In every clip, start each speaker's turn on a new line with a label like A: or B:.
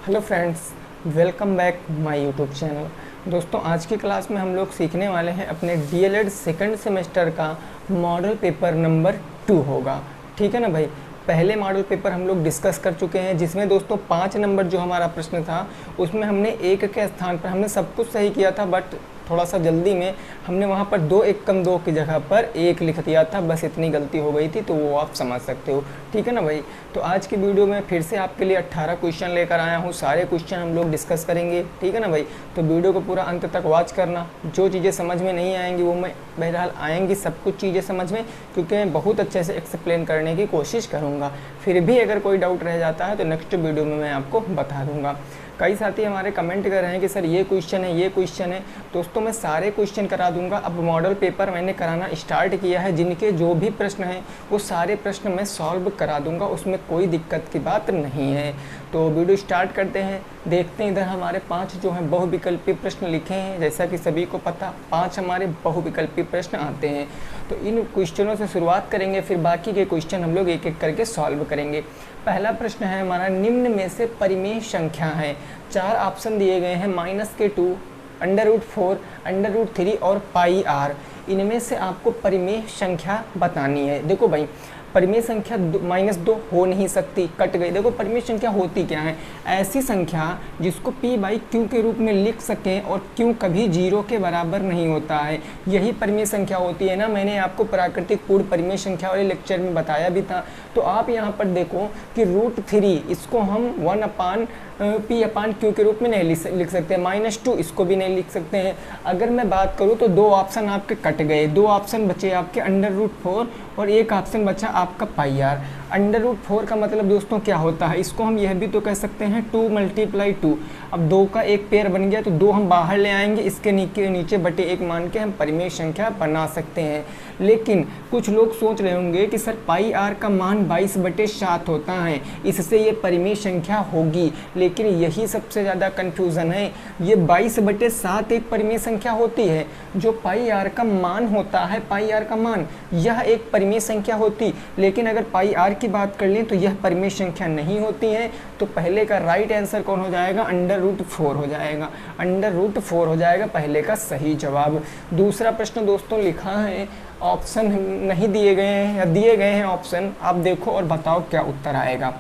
A: Hello friends, welcome back my YouTube channel. दोस्तों, आज की क्लास में हम लोग सीखने वाले हैं अपने डीएलएड सेकंड सेमेस्टर का मॉडल पेपर नंबर 2 होगा। ठीक है ना भाई। पहले मॉडल पेपर हम लोग डिस्कस कर चुके हैं, जिसमें दोस्तों 5 नंबर जो हमारा प्रश्न था उसमें हमने 1 के स्थान पर हमने सब कुछ सही किया था, बट थोड़ा सा जल्दी में हमने वहाँ पर 2 एकम 2 की जगह पर 1 लिख दिया था। बस इतनी गलती हो गई थी, तो वो आप समझ सकते हो। ठीक है ना भाई। तो आज की वीडियो में फिर से आपके लिए 18 क्वेश्चन लेकर आया हूँ। सारे क्वेश्चन हम लोग डिस्कस करेंगे। ठीक है ना भाई। तो वीडियो को पूरा अंत तक वॉच करना। जो चीज़ें समझ में नहीं आएंगी वो मैं बहरहाल आएंगी सब कुछ चीज़ें समझ में, क्योंकि मैं बहुत अच्छे से एक्सप्लेन करने की कोशिश करूँगा। फिर भी अगर कोई डाउट रह जाता है तो नेक्स्ट वीडियो में मैं आपको बता दूँगा। कई साथी हमारे कमेंट कर रहे हैं कि सर ये क्वेश्चन है, ये क्वेश्चन है। दोस्तों, मैं सारे क्वेश्चन करा दूंगा। अब मॉडल पेपर मैंने कराना स्टार्ट किया है। जिनके जो भी प्रश्न हैं वो सारे प्रश्न मैं सॉल्व करा दूंगा, उसमें कोई दिक्कत की बात नहीं है। तो वीडियो स्टार्ट करते हैं। देखते हैं, इधर हमारे 5 जो हैं बहुविकल्पी प्रश्न लिखे हैं। जैसा कि सभी को पता 5 हमारे बहुविकल्पी प्रश्न आते हैं। तो इन क्वेश्चनों से शुरुआत करेंगे, फिर बाकी के क्वेश्चन हम लोग एक एक करके सॉल्व करेंगे। पहला प्रश्न है हमारा, निम्न में से परिमेय संख्या है। 4 ऑप्शन दिए गए हैं, -2, √4, √3 और πr। इनमें से आपको परिमेय संख्या बतानी है। देखो भाई, परिमेय संख्या -2 हो नहीं सकती, कट गई। देखो परिमेय संख्या होती क्या है? ऐसी संख्या जिसको p/q के रूप में लिख सकें और q कभी 0 के बराबर नहीं होता है, यही परिमेय संख्या होती है ना। मैंने आपको प्राकृतिक पूर्ण परिमेय संख्या वाले लेक्चर में बताया भी था। तो आप यहाँ पर देखो कि √3 इसको हम 1/p/q के रूप में नहीं लिख सकते, -2 इसको भी नहीं लिख सकते हैं। अगर मैं बात करूँ तो 2 ऑप्शन आपके कट गए, 2 ऑप्शन बचे आपके √4 और 1 ऑप्शन बचा आपका πr। √4 का मतलब दोस्तों क्या होता है? इसको हम यह भी तो कह सकते हैं 2 × 2। अब 2 का एक पेयर बन गया तो 2 हम बाहर ले आएंगे, इसके नीचे बटे 1 मान के हम परिमेय संख्या बना सकते हैं। लेकिन कुछ लोग सोच रहे होंगे कि सर πr का मान 22/7 होता है, इससे ये परिमेय संख्या होगी। लेकिन यही सबसे ज़्यादा कन्फ्यूज़न है। ये 22/7 एक परिमेय संख्या होती है। जो πr का मान होता है, πr का मान, यह एक परिमेय संख्या होती। लेकिन अगर πr की बात कर लें तो यह परिमेय संख्या नहीं होती है। तो पहले का राइट आंसर कौन हो जाएगा? √4 हो जाएगा। √4 हो जाएगा पहले का सही जवाब। दूसरा प्रश्न दोस्तों लिखा है, ऑप्शन नहीं दिए गए हैं या दिए गए हैं ऑप्शन, आप देखो और बताओ क्या उत्तर आएगा।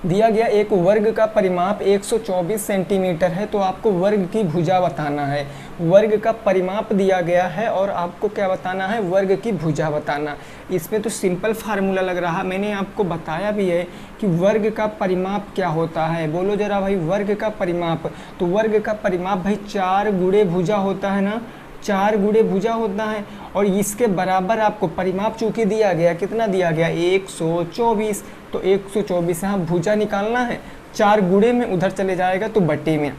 A: दिया गया एक वर्ग का परिमाप 124 सेंटीमीटर है, तो आपको वर्ग की भुजा बताना है। वर्ग का परिमाप दिया गया है और आपको क्या बताना है? वर्ग की भुजा बताना। इसमें तो सिंपल फार्मूला लग रहा, मैंने आपको बताया भी है कि वर्ग का परिमाप क्या होता है। बोलो जरा भाई, वर्ग का परिमाप। तो वर्ग का परिमाप भाई 4 गुणे भुजा होता है ना, 4 गुणे भुजा होता है। और इसके बराबर आपको परिमाप चूंकि दिया गया, कितना दिया गया? 124। तो 124 यहाँ भुजा निकालना है, 4 गुणे में उधर चले जाएगा तो बटे में।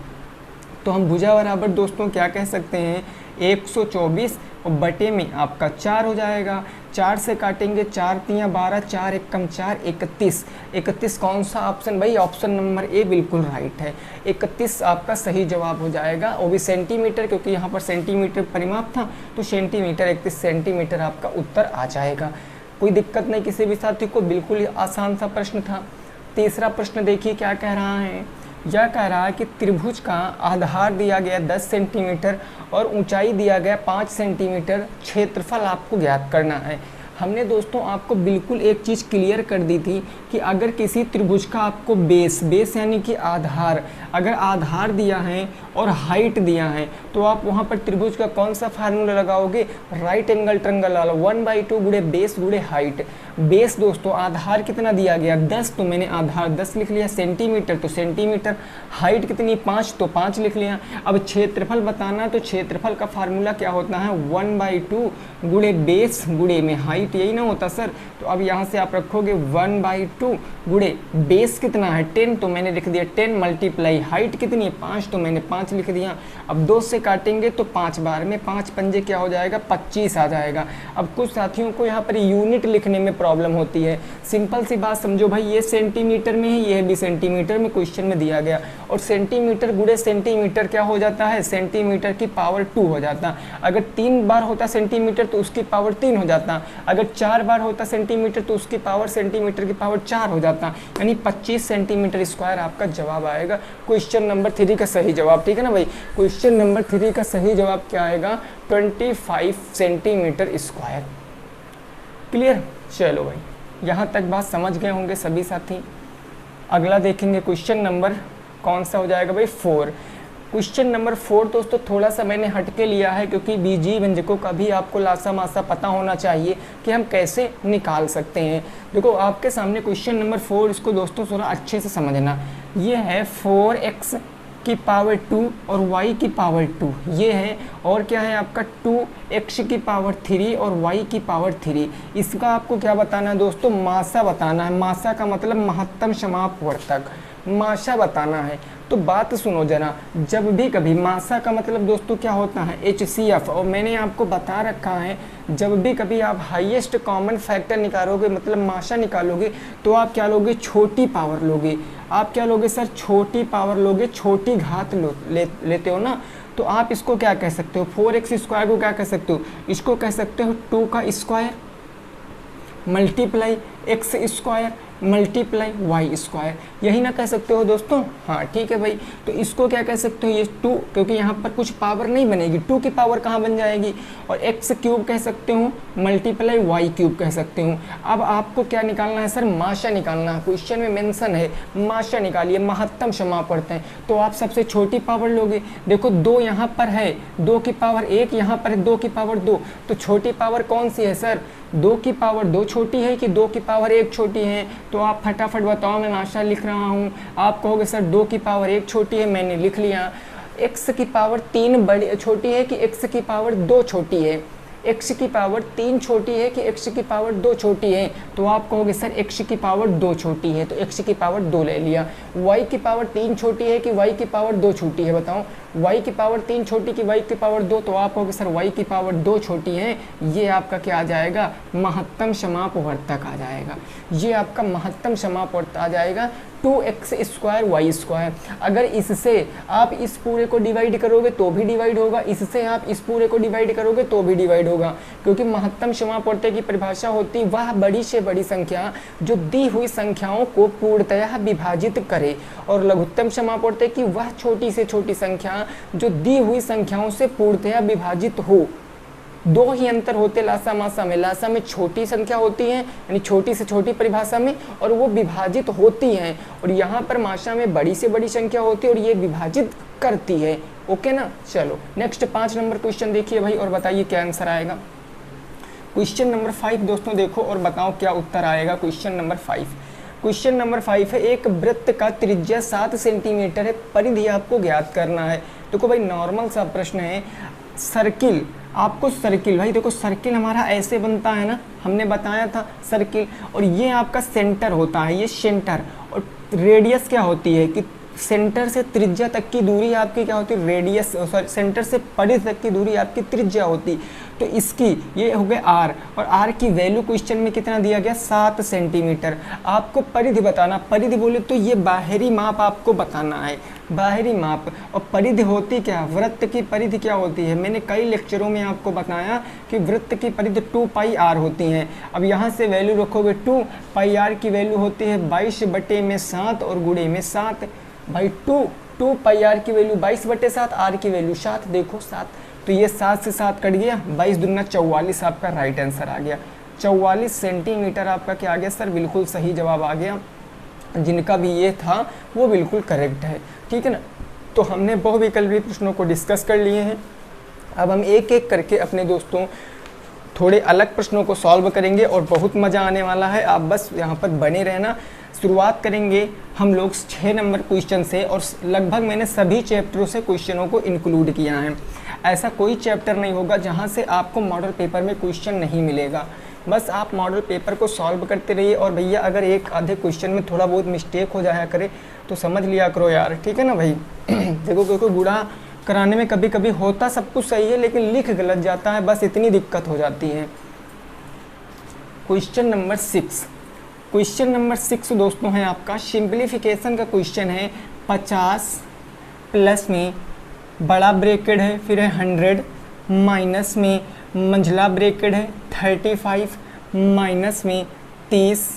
A: तो हम भुजा बराबर दोस्तों क्या कह सकते हैं? 124 और बटे में आपका 4 हो जाएगा। 4 से काटेंगे, 4 × 12, 4 एकम 4, 31। 31 कौन सा ऑप्शन भाई? ऑप्शन नंबर ए बिल्कुल राइट है। 31 आपका सही जवाब हो जाएगा। वो भी सेंटीमीटर, क्योंकि यहाँ पर सेंटीमीटर परिमाप था, तो सेंटीमीटर 31 सेंटीमीटर आपका उत्तर आ जाएगा। कोई दिक्कत नहीं किसी भी साथी को, बिल्कुल आसान सा प्रश्न था। तीसरा प्रश्न देखिए क्या कह रहा है। यह कह रहा है कि त्रिभुज का आधार दिया गया 10 सेंटीमीटर और ऊंचाई दिया गया 5 सेंटीमीटर, क्षेत्रफल आपको ज्ञात करना है। हमने दोस्तों आपको बिल्कुल एक चीज़ क्लियर कर दी थी कि अगर किसी त्रिभुज का आपको बेस यानी कि आधार, अगर आधार दिया है और हाइट दिया है, तो आप वहाँ पर त्रिभुज का कौन सा फार्मूला लगाओगे? राइट एंगल ट्रायंगल वाला, 1/2 गुणे बेस गुणे हाइट। बेस दोस्तों आधार कितना दिया गया? 10, तो मैंने आधार 10 लिख लिया। सेंटीमीटर तो सेंटीमीटर। हाइट कितनी? 5, तो 5 लिख लिया। अब क्षेत्रफल बताना, तो क्षेत्रफल का फार्मूला क्या होता है? 1/2 गुणे बेस गुणे में हाइट, यही ना होता सर। तो अब यहाँ से आप रखोगे 1/2 गुणे बेस कितना है? 10, तो मैंने लिख दिया 10 मल्टीप्लाई हाइट कितनी है? 5, तो मैंने 5 लिख दिया। अब 2 से काटेंगे तो 5 बार में 5 पंजे क्या हो जाएगा? 25 आ जाएगा। अब कुछ साथियों को यहाँ पर यूनिट लिखने में प्रॉब्लम होती है। सिंपल सी बात समझो भाई, ये सेंटीमीटर में है, ये भी सेंटीमीटर में क्वेश्चन में दिया गया, और सेंटीमीटर गुणे सेंटीमीटर क्या हो जाता है, सेंटीमीटर की पावर 2 हो जाता। अगर 3 बार होता सेंटीमीटर तो उसकी पावर 3 हो जाता, अगर 4 बार होता सेंटीमीटर तो उसकी पावर सेंटीमीटर की पावर 4 हो जाता, यानी 25 सेंटीमीटर स्क्वायर आपका जवाब आएगा क्वेश्चन नंबर 3 का सही जवाब। ठीक है ना भाई, क्वेश्चन नंबर 3 का सही जवाब क्या आएगा, 25 सेंटीमीटर स्क्वायर। क्लियर? चलो भाई, यहाँ तक बात समझ गए होंगे सभी साथी। अगला देखेंगे क्वेश्चन नंबर कौन सा हो जाएगा भाई, 4। क्वेश्चन नंबर 4 दोस्तों थोड़ा सा मैंने हट के लिया है, क्योंकि बीजीय व्यंजकों का भी आपको लासा मासा पता होना चाहिए कि हम कैसे निकाल सकते हैं। देखो आपके सामने क्वेश्चन नंबर 4, इसको दोस्तों थोड़ा अच्छे से समझना। ये है 4x की पावर 2 और y की पावर 2, ये है, और क्या है आपका 2x की पावर 3 और y की पावर 3। इसका आपको क्या बताना है दोस्तों, मासा बताना है। मासा का मतलब महत्तम समापवर्तक, मासा बताना है। तो बात सुनो जरा, जब भी कभी मासा का मतलब दोस्तों क्या होता है, HCF, और मैंने आपको बता रखा है जब भी कभी आप हाईएस्ट कॉमन फैक्टर निकालोगे, मतलब मासा निकालोगे, तो आप क्या लोगे, छोटी पावर लोगे। आप क्या लोगे सर, छोटी पावर लोगे, छोटी घात लेते हो ना। तो आप इसको क्या कह सकते हो, 4x स्क्वायर को क्या कह सकते हो, इसको कह सकते हो 2 का square multiply x square multiply y square, यही ना कह सकते हो दोस्तों। हाँ ठीक है भाई, तो इसको क्या कह सकते हो, ये 2, क्योंकि यहाँ पर कुछ पावर नहीं बनेगी, 2 की पावर कहाँ बन जाएगी, और x क्यूब कह सकते हो मल्टीप्लाई वाई क्यूब कह सकते हो। अब आपको क्या निकालना है सर, माशा निकालना है। क्वेश्चन में मेंशन है माशा निकालिए, महत्तम समापवर्तक। तो आप सबसे छोटी पावर लोगे। देखो 2 यहाँ पर है, 2 की पावर 1 यहाँ पर है, 2 की पावर 2, तो छोटी पावर कौन सी है सर, 2 की पावर 2 छोटी है कि 2 की पावर 1 छोटी है। तो आप फटाफट बताओ, मैं माशा लिख रहा हूँ। आप कहोगे सर 2 की पावर 1 छोटी है, मैंने लिख लिया। x की पावर 3 बड़ी छोटी है कि x की पावर 2 छोटी है, x की पावर 3 छोटी है कि x की पावर 2 छोटी है। तो आप कहोगे सर x की पावर 2 छोटी है, तो x की पावर 2 ले लिया। y की पावर 3 छोटी है कि y की पावर 2 छोटी है, बताओ y की पावर 3 छोटी कि y की पावर 2, तो आप कहोगे सर y की पावर 2 छोटी है। ये आपका क्या आ जाएगा, महत्तम समापवर्तक आ जाएगा। ये आपका महत्तम समापवर्तक आ जाएगा 2x स्क्वायर वाई स्क्वायर। अगर इससे आप इस पूरे को डिवाइड करोगे तो भी डिवाइड होगा, इससे आप इस पूरे को डिवाइड करोगे तो भी डिवाइड होगा, क्योंकि महत्तम समापवर्तक की परिभाषा होती वह बड़ी से बड़ी संख्या जो दी हुई संख्याओं को पूर्णतः विभाजित करे, और लघुत्तम समापवर्तक की वह छोटी से छोटी संख्या जो दी हुई संख्याओं से पूर्णतः विभाजित हो। 2 ही अंतर होते लासा मासा में, लासा में छोटी संख्या होती है यानी छोटी से छोटी परिभाषा में, और वो विभाजित होती हैं, और यहाँ पर माशा में बड़ी से बड़ी संख्या होती है और ये विभाजित करती है। ओके ना, चलो नेक्स्ट 5 नंबर क्वेश्चन देखिए भाई और बताइए क्या आंसर आएगा। क्वेश्चन नंबर 5 दोस्तों देखो और बताओ क्या उत्तर आएगा। क्वेश्चन नंबर 5, क्वेश्चन नंबर 5 है, एक वृत्त का त्रिज्या 7 सेंटीमीटर है, परिधि आपको ज्ञात करना है। देखो भाई नॉर्मल सा प्रश्न है, सर्किल, आपको सर्किल, भाई देखो सर्किल हमारा ऐसे बनता है ना, हमने बताया था सर्किल, और ये आपका सेंटर होता है, ये सेंटर, और रेडियस क्या होती है कि सेंटर से त्रिज्या तक की दूरी आपकी क्या होती है, रेडियस, सॉरी सेंटर से परिधि तक की दूरी आपकी त्रिज्या होती। तो इसकी ये हो गए r, और r की वैल्यू क्वेश्चन में कितना दिया गया, 7 सेंटीमीटर। आपको परिधि बताना, परिधि बोले तो ये बाहरी माप आपको बताना है, बाहरी माप। और परिधि होती क्या, वृत्त की परिधि क्या होती है, मैंने कई लेक्चरों में आपको बताया कि वृत्त की परिधि 2 पाई r होती है। अब यहाँ से वैल्यू रखोगे 2 पाई r की वैल्यू होती है 22/7 और गुणे में 7, भाई 2 पाई r की वैल्यू 22/7, r की वैल्यू 7, देखो 7, तो ये 7 से 7 कट गया, 22 दूना 44 आपका राइट आंसर आ गया। 44 सेंटीमीटर आपका क्या आ गया सर, बिल्कुल सही जवाब आ गया। जिनका भी ये था वो बिल्कुल करेक्ट है, ठीक है ना। तो हमने बहुविकल्पी प्रश्नों को डिस्कस कर लिए हैं। अब हम एक एक करके अपने दोस्तों थोड़े अलग प्रश्नों को सॉल्व करेंगे और बहुत मज़ा आने वाला है, आप बस यहाँ पर बने रहना। शुरुआत करेंगे हम लोग 6 नंबर क्वेश्चन से, और लगभग मैंने सभी चैप्टरों से क्वेश्चनों को इंक्लूड किया है। ऐसा कोई चैप्टर नहीं होगा जहाँ से आपको मॉडल पेपर में क्वेश्चन नहीं मिलेगा। बस आप मॉडल पेपर को सॉल्व करते रहिए, और भैया अगर एक आधे क्वेश्चन में थोड़ा बहुत मिस्टेक हो जाया करे तो समझ लिया करो यार, ठीक है ना भाई। देखो क्योंकि गुणा कराने में कभी कभी होता सब कुछ सही है लेकिन लिख गलत जाता है, बस इतनी दिक्कत हो जाती है। Question number 6। क्वेश्चन नंबर 6 दोस्तों है आपका सिंप्लीफिकेशन का क्वेश्चन है। 50 प्लस में बड़ा ब्रैकेट है, फिर है 100, माइनस में मंझला ब्रैकेट है 35, माइनस में 30,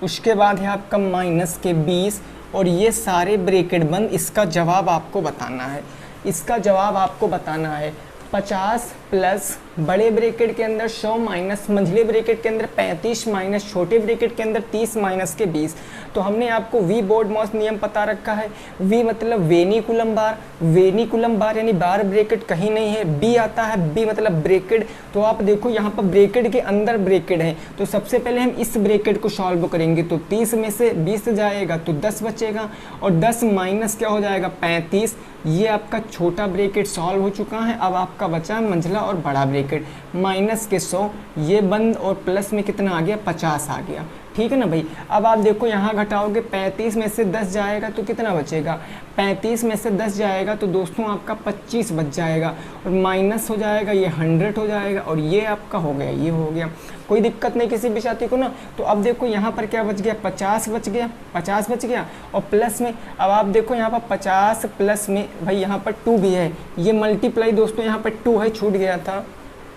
A: उसके बाद है आपका माइनस के 20, और ये सारे ब्रैकेट बंद। इसका जवाब आपको बताना है। इसका जवाब आपको बताना है 50 प्लस बड़े ब्रैकेट के अंदर 100 माइनस मंझले ब्रैकेट के अंदर 35 माइनस छोटे ब्रैकेट के अंदर 30 माइनस के 20। तो हमने आपको वी बोर्ड मॉस नियम पता रखा है। वी मतलब वेनिकुलम बार, वेनिकुलम बार यानी बार ब्रैकेट कहीं नहीं है। बी आता है, बी मतलब ब्रैकेट। तो आप देखो यहाँ पर ब्रैकेट के अंदर ब्रैकेट है, तो सबसे पहले हम इस ब्रैकेट को सॉल्व करेंगे। तो 30 में से 20 जाएगा तो 10 बचेगा, और 10 माइनस क्या हो जाएगा 35। ये आपका छोटा ब्रैकेट सॉल्व हो चुका है। अब आपका बचा मंझला और बड़ा ब्रैकेट। माइनस के 100 ये बंद, और प्लस में कितना आ गया 50 आ गया। ठीक है ना भाई। अब आप देखो यहाँ घटाओगे, 35 में से 10 जाएगा तो कितना बचेगा, 35 में से 10 जाएगा तो दोस्तों आपका 25 बच जाएगा, और माइनस हो जाएगा ये 100 हो जाएगा, और ये आपका हो गया, ये हो गया। कोई दिक्कत नहीं किसी भी साथी को ना। तो अब देखो यहाँ पर क्या बच गया, 50 बच गया, 50 बच गया, और प्लस में अब आप देखो यहाँ पर 50 प्लस में भाई यहाँ पर 2 भी है। ये मल्टीप्लाई दोस्तों यहाँ पर 2 है, छूट गया था।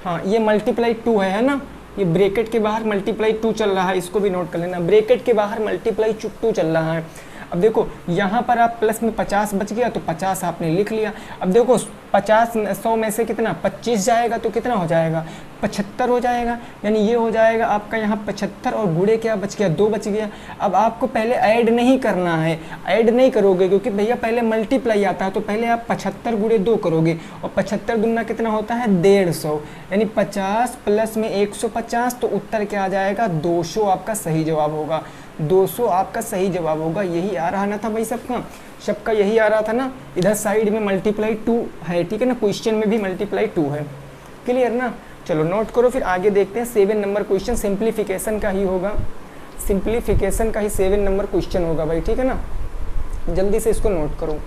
A: हाँ ये मल्टीप्लाई 2 है ना। ये ब्रैकेट के बाहर मल्टीप्लाई 2 चल रहा है, इसको भी नोट कर लेना। ब्रैकेट के बाहर मल्टीप्लाई 2 चल रहा है। अब देखो यहाँ पर आप प्लस में 50 बच गया तो 50 आपने लिख लिया। अब देखो 50 100 में से कितना 25 जाएगा तो कितना हो जाएगा 75 हो जाएगा। यानी ये हो जाएगा आपका यहाँ 75, और गुणे क्या बच गया 2 बच गया। अब आपको पहले ऐड नहीं करना है, ऐड नहीं करोगे क्योंकि भैया पहले मल्टीप्लाई आता है। तो पहले आप 75 गुणे 2 करोगे, और 75 दूना कितना होता है 150, यानी 50 प्लस में 150, तो उत्तर क्या आ जाएगा 200 आपका सही जवाब होगा। 200 आपका सही जवाब होगा। यही आ रहा ना था भाई सबका यही आ रहा था ना। इधर साइड में मल्टीप्लाई 2 है, ठीक है ना। क्वेश्चन में भी मल्टीप्लाई 2 है, क्लियर ना। चलो नोट करो, फिर आगे देखते हैं। 7 नंबर क्वेश्चन सिंप्लीफिकेशन का ही होगा, सिंप्लीफिकेशन का ही 7 नंबर क्वेश्चन होगा भाई, ठीक है ना। जल्दी से इसको नोट करो,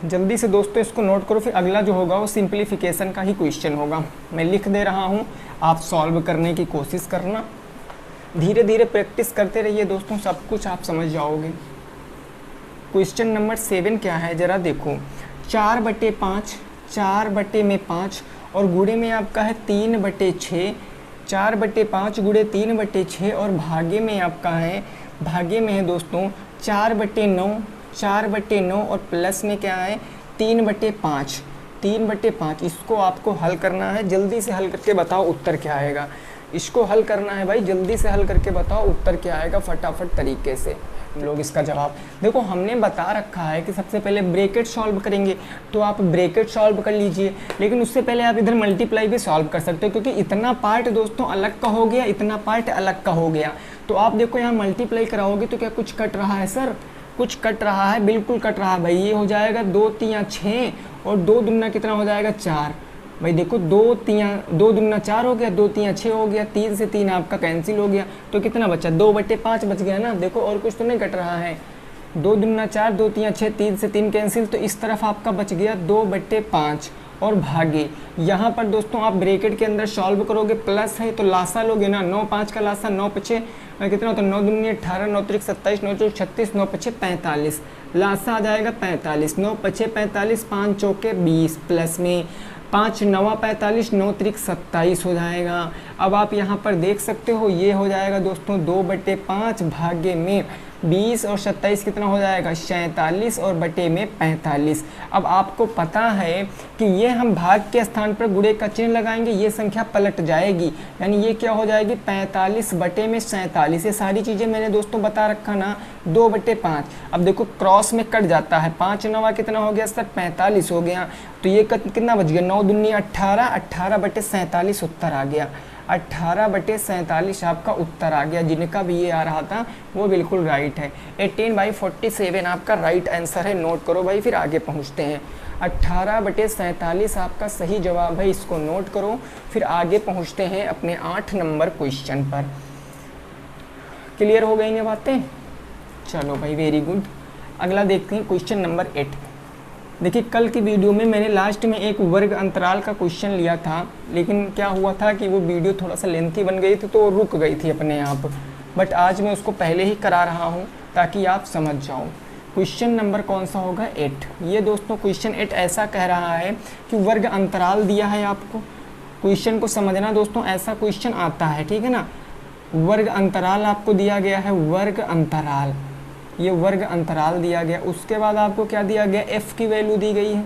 A: जल्दी से दोस्तों इसको नोट करो। फिर अगला जो होगा वो सिंप्लीफिकेशन का ही क्वेश्चन होगा। मैं लिख दे रहा हूँ, आप सॉल्व करने की कोशिश करना। धीरे धीरे प्रैक्टिस करते रहिए दोस्तों, सब कुछ आप समझ जाओगे। क्वेश्चन नंबर 7 क्या है जरा देखो। 4/5, 4/5 और गुणे में आपका है 3/6। 4/5 गुणे 3/6 और भागे में आपका है, भागे में है दोस्तों 4/9, 4/9 और प्लस में क्या है 3/5, 3/5। इसको आपको हल करना है। जल्दी से हल करके बताओ उत्तर क्या आएगा। इसको हल करना है भाई, जल्दी से हल करके बताओ उत्तर क्या आएगा फटाफट तरीके से हम लोग इसका जवाब। देखो हमने बता रखा है कि सबसे पहले ब्रैकेट सॉल्व करेंगे, तो आप ब्रैकेट सॉल्व कर लीजिए। लेकिन उससे पहले आप इधर मल्टीप्लाई भी सॉल्व कर सकते हो, क्योंकि इतना पार्ट दोस्तों अलग का हो गया, इतना पार्ट अलग का हो गया। तो आप देखो यहाँ मल्टीप्लाई कराओगे तो क्या कुछ कट रहा है सर, कुछ कट रहा है, बिल्कुल कट रहा है भाई। ये हो जाएगा 2 3 6 और 2 दूना कितना हो जाएगा 4 भाई। देखो 2 दूना 4 हो गया, 2 3 6 हो गया, 3 से 3 आपका कैंसिल हो गया, तो कितना बचा 2/5 बच गया ना। देखो और कुछ तो नहीं कट रहा है। 2 दूना 4, 2 3 6, 3 से 3 कैंसिल, तो इस तरफ आपका बच गया 2/5 और भागे। यहाँ पर दोस्तों आप ब्रैकेट के अंदर सॉल्व करोगे, प्लस है तो लासा लोगे ना, 9 5 का लासा 9 5 कितना होता है 9 दूनी 18, 9 3 27, 9 4 36, 9 5 45, लासा आ जाएगा 45, 9 5 45, 5 चौके 20 प्लस में 5 9 45, 9 3 27 हो जाएगा। अब आप यहाँ पर देख सकते हो ये हो जाएगा दोस्तों 2/5 भागे में 20 और 27 कितना हो जाएगा 47 और बटे में 45। अब आपको पता है कि ये हम भाग के स्थान पर गुणे का चिन्ह लगाएंगे, ये संख्या पलट जाएगी, यानी ये क्या हो जाएगी 45 बटे में 47। ये सारी चीज़ें मैंने दोस्तों बता रखा ना 2/5। अब देखो क्रॉस में कट जाता है, 5 9 कितना हो गया सर 45 हो गया, तो ये कितना बच गया 9 दूनी 18, 18/47 उत्तर आ गया। 18/47 आपका उत्तर आ गया। जिनका भी ये आ रहा था वो बिल्कुल राइट है। 18/47 आपका राइट आंसर है। नोट करो भाई, फिर आगे पहुंचते हैं। 18/47 आपका सही जवाब है, इसको नोट करो। फिर आगे पहुंचते हैं अपने 8 नंबर क्वेश्चन पर। क्लियर हो गई ना बातें? चलो भाई वेरी गुड। अगला देखते हैं क्वेश्चन नंबर 8। देखिए कल की वीडियो में मैंने लास्ट में एक वर्ग अंतराल का क्वेश्चन लिया था, लेकिन क्या हुआ था कि वो वीडियो थोड़ा सा लेंथी बन गई थी तो रुक गई थी अपने आप। बट आज मैं उसको पहले ही करा रहा हूँ ताकि आप समझ जाओ। क्वेश्चन नंबर कौन सा होगा? 8। ये दोस्तों क्वेश्चन 8 ऐसा कह रहा है कि वर्ग अंतराल दिया है आपको। क्वेश्चन को समझना दोस्तों, ऐसा क्वेश्चन आता है, ठीक है ना। वर्ग अंतराल आपको दिया गया है, वर्ग अंतराल, ये वर्ग अंतराल दिया गया। उसके बाद आपको क्या दिया गया? f की वैल्यू दी गई है,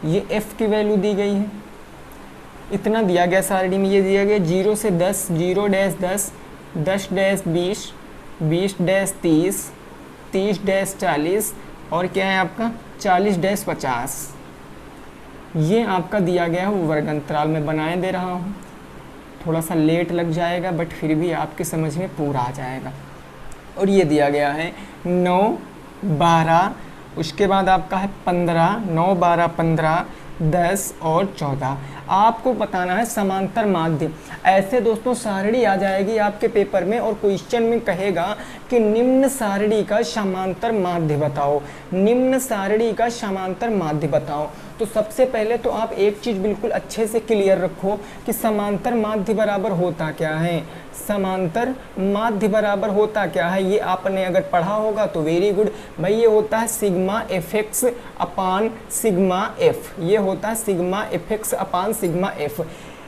A: ये f की वैल्यू दी गई है, इतना दिया गया सारणी में। ये दिया गया 0 से 10, 0 डैश 10, 10 डैश 20, 20 डैश 30, 30 डैश 40 और क्या है आपका 40 डैश 50। ये आपका दिया गया है वर्ग अंतराल में बनाए दे रहा हूँ। थोड़ा सा लेट लग जाएगा बट फिर भी आपके समझ में पूरा आ जाएगा। और ये दिया गया है 9, 12, उसके बाद आपका है 15, 9, 12, 15, 10 और 14। आपको बताना है समांतर माध्य। ऐसे दोस्तों सारणी आ जाएगी आपके पेपर में और क्वेश्चन में कहेगा कि निम्न सारणी का समांतर माध्य बताओ, निम्न सारणी का समांतर माध्य बताओ। तो सबसे पहले तो आप एक चीज़ बिल्कुल अच्छे से क्लियर रखो कि समांतर माध्य बराबर होता क्या है। समांतर माध्य बराबर होता क्या है ये आपने अगर पढ़ा होगा तो वेरी गुड भाई। ये होता है सिग्मा एफ एक्स अपान सिग्मा एफ, ये होता है सिग्मा एफ एक्स अपान सिग्मा एफ।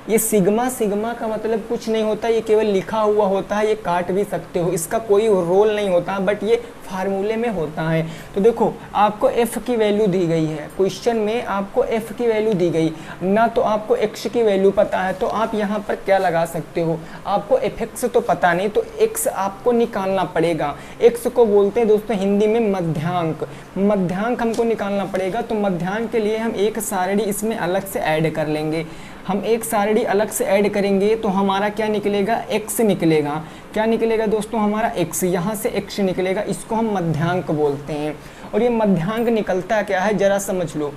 A: ये सिग्मा सिग्मा का मतलब कुछ नहीं होता, ये केवल लिखा हुआ होता है, ये काट भी सकते हो, इसका कोई रोल नहीं होता, बट ये फार्मूले में होता है। तो देखो आपको f की वैल्यू दी गई है, क्वेश्चन में आपको f की वैल्यू दी गई ना, तो आपको x की वैल्यू पता है तो आप यहाँ पर क्या लगा सकते हो। आपको fx तो पता नहीं तो x आपको निकालना पड़ेगा। x को बोलते हैं दोस्तों हिंदी में मध्यांक, मध्यांक हमको निकालना पड़ेगा। तो मध्यांक के लिए हम एक सारणी इसमें अलग से ऐड कर लेंगे। हम एक सारणी अलग से ऐड करेंगे तो हमारा क्या निकलेगा? x निकलेगा। क्या निकलेगा दोस्तों? हमारा x, यहाँ से x निकलेगा, इसको हम मध्यांक बोलते हैं। और ये मध्यांक निकलता क्या है जरा समझ लो।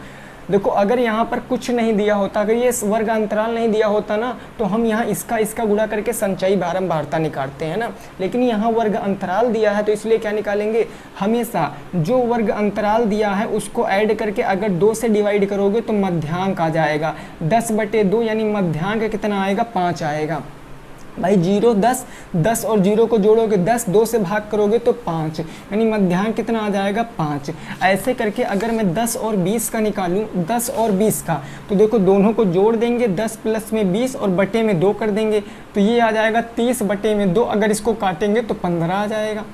A: देखो अगर यहाँ पर कुछ नहीं दिया होता, अगर ये वर्ग अंतराल नहीं दिया होता ना, तो हम यहाँ इसका गुणा करके संचयी बारंबारता निकालते हैं ना। लेकिन यहाँ वर्ग अंतराल दिया है तो इसलिए क्या निकालेंगे? हमेशा जो वर्ग अंतराल दिया है उसको ऐड करके अगर 2 से डिवाइड करोगे तो मध्यांक आ जाएगा। 10/2 यानी मध्यांक कितना आएगा? 5 आएगा भाई। 0, 10, 10 और 0 को जोड़ोगे 10, 2 से भाग करोगे तो 5, यानी मध्यांक कितना आ जाएगा? 5। ऐसे करके अगर मैं 10 और 20 का निकालूं, 10 और 20 का, तो देखो दोनों को जोड़ देंगे, 10 प्लस में 20 और बटे में 2 कर देंगे तो ये आ जाएगा 30/2। अगर इसको काटेंगे तो 15 आ जाएगा।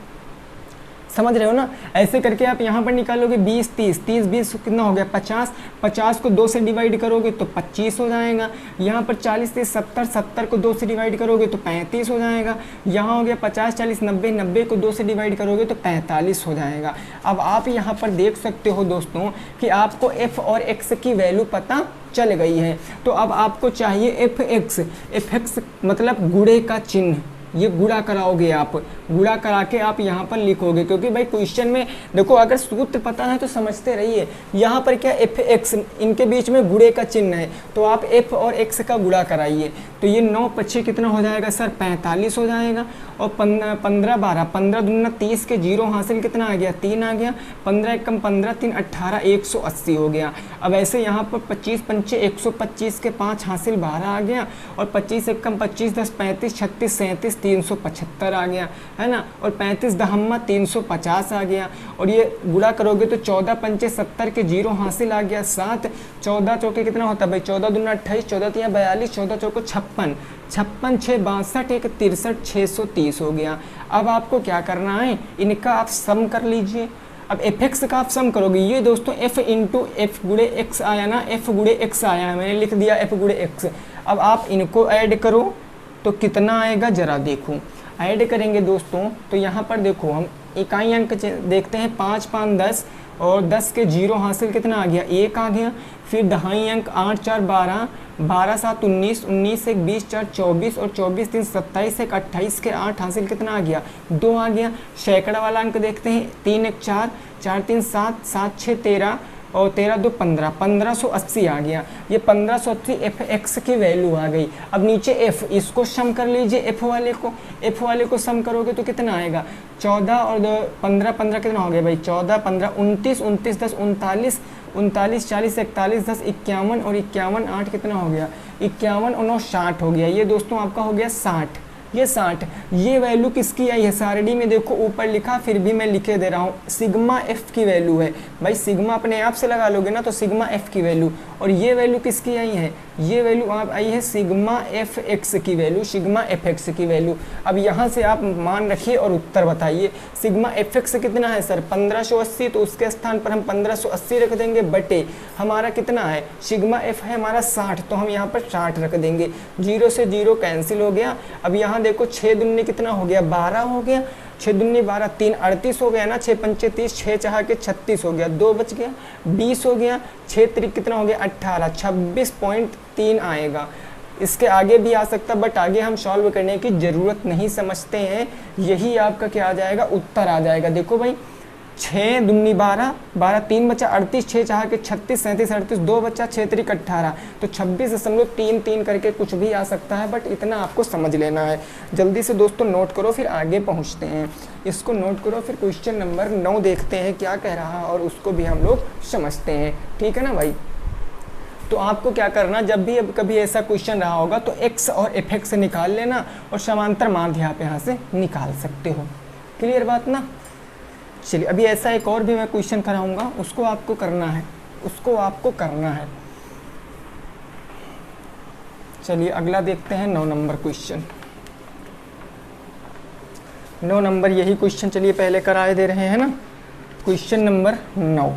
A: समझ रहे हो ना। ऐसे करके आप यहाँ पर निकालोगे 20, 30, 30, 20 कितना हो गया? 50, 50 को 2 से डिवाइड करोगे तो 25 हो जाएगा। यहाँ पर 40, 30, 70, 70 को 2 से डिवाइड करोगे तो 35 हो जाएगा। यहाँ हो गया 50, 40, 90, 90 को 2 से डिवाइड करोगे तो 45 हो जाएगा। अब आप यहाँ पर देख सकते हो दोस्तों कि आपको f और x की वैल्यू पता चल गई है। तो अब आपको चाहिए fx मतलब गुणे का चिन्ह। ये गुणा कराओगे आप, गुणा करा के आप यहाँ पर लिखोगे, क्योंकि भाई क्वेश्चन में देखो अगर सूत्र पता है तो समझते रहिए। यहाँ पर क्या एफ एक्स, इनके बीच में गुणे का चिन्ह है तो आप एफ और एक्स का गुणा कराइए। तो ये 9 पच्छे कितना हो जाएगा सर? 45 हो जाएगा। और 15, 12, 15 दूना 30 के 0 हासिल कितना आ गया? 3 आ गया। 15 एकम 15, 3 18, 180 हो गया। अब ऐसे यहाँ पर 25 पंचे 125 के 5 हासिल 12 आ गया। और 25 एकम 25, 10 35, 36, 37, 375 आ गया है ना। और 35 दहम्मा 350 आ गया। और ये गुणा करोगे तो 14 पंचे 70 के 0 हासिल आ गया 7। 14 चौके कितना होता है भाई? 14 दूना 28, 14 तिया 42, 14 चौको 56, 56 6 62, 1 63, 630 हो गया। अब आपको क्या करना है? इनका आप सम कर लीजिए। अब एफ एक्स का आप सम करोगे, ये दोस्तों एफ इंटू एफ गुणे एक्स आया ना, एफ गुणे एक्स आया है, मैंने लिख दिया एफ गुणे एक्स। अब आप इनको ऐड करो तो कितना आएगा जरा देखो। ऐड करेंगे दोस्तों तो यहाँ पर देखो हम इकाई अंक देखते हैं, 5 5 10 और 10 के 0 हासिल कितना आ गया? 1 आ गया। फिर दहाई अंक 8 4 12, 12 7 19, 19 1 20, 4 24 और 24 3 27, 1 28 के 8 हासिल कितना आ गया? 2 आ गया। सैकड़ा वाला अंक देखते हैं, 3 1 4, 4 3 7, 7 6 13, और 13 2 15, 1580 आ गया। ये 1580 एफ एक्स की वैल्यू आ गई। अब नीचे एफ, इसको सम कर लीजिए, एफ वाले को सम करोगे तो कितना आएगा, 14 और 15 15 कितना हो गया भाई, 14 15 29, 29 10 39, 39 40 41 10 51 और 51 8 कितना हो गया, 51 और 9 60 हो गया। ये दोस्तों आपका हो गया 60, ये 60। ये वैल्यू किसकी आई है, सारणी में देखो ऊपर लिखा, फिर भी मैं लिखे दे रहा हूँ, सिग्मा एफ की वैल्यू है भाई। सिग्मा अपने आप से लगा लोगे ना तो सिग्मा एफ की वैल्यू, और ये वैल्यू किसकी आई है, ये वैल्यू आप आई है सिग्मा एफ एक्स की वैल्यू, सिग्मा एफ एक्स की वैल्यू। अब यहाँ से आप मान रखिए और उत्तर बताइए। सिग्मा एफ एक्स कितना है सर, 1580, तो उसके स्थान पर हम 1580 रख देंगे, बटे हमारा कितना है, सिग्मा एफ है हमारा 60, तो हम यहाँ पर 60 रख देंगे। 0 से 0 कैंसिल हो गया। अब यहाँ देखो 6 दूनी कितना हो गया, 12 हो गया, 6 दूनी 12, 3 38 हो गया ना, 6 पंचे 30, 6 चाह के 36 हो गया, 2 बच गया, 20 हो गया, 6 त्रिक कितना हो गया 18, 26.3 आएगा। इसके आगे भी आ सकता, बट आगे हम सॉल्व करने की ज़रूरत नहीं समझते हैं। यही आपका क्या आ जाएगा, उत्तर आ जाएगा। देखो भाई 6 दूनी 12, 12 3 बचा 38, 6 चाह के 36 37 38, 2 बचा 6 त्रिक 18, तो 26.33 करके कुछ भी आ सकता है, बट इतना आपको समझ लेना है। जल्दी से दोस्तों नोट करो, फिर आगे पहुंचते हैं। इसको नोट करो, फिर क्वेश्चन नंबर 9 देखते हैं क्या कह रहा है और उसको भी हम लोग समझते हैं, ठीक है ना भाई। तो आपको क्या करना, जब भी अब कभी ऐसा क्वेश्चन रहा होगा तो x और एफ एक्स निकाल लेना और समांतर माध्य आप यहाँ से निकाल सकते हो। क्लियर बात ना। चलिए अभी ऐसा एक और भी मैं क्वेश्चन कराऊंगा, उसको आपको करना है, उसको आपको करना है। चलिए अगला देखते हैं 9 नंबर क्वेश्चन। 9 नंबर यही क्वेश्चन चलिए पहले कराए दे रहे हैं ना। क्वेश्चन नंबर 9,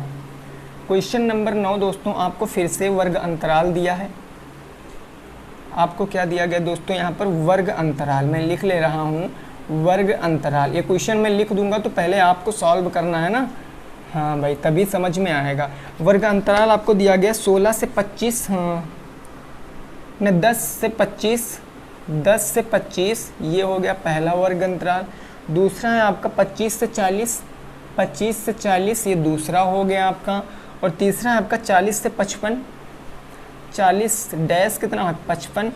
A: क्वेश्चन नंबर 9 दोस्तों आपको फिर से वर्ग अंतराल दिया है। आपको क्या दिया गया दोस्तों, यहाँ पर वर्ग अंतराल, मैं लिख ले रहा हूँ वर्ग अंतराल। ये क्वेश्चन मैं लिख दूंगा तो पहले आपको सॉल्व करना है ना, हाँ भाई तभी समझ में आएगा। वर्ग अंतराल आपको दिया गया 16 से 25, हाँ न 10 से 25, 10 से 25, ये हो गया पहला वर्ग अंतराल। दूसरा है आपका 25 से 40, 25 से 40 ये दूसरा हो गया आपका। और तीसरा है आपका 40 से 55, 40 डैश कितना है 55,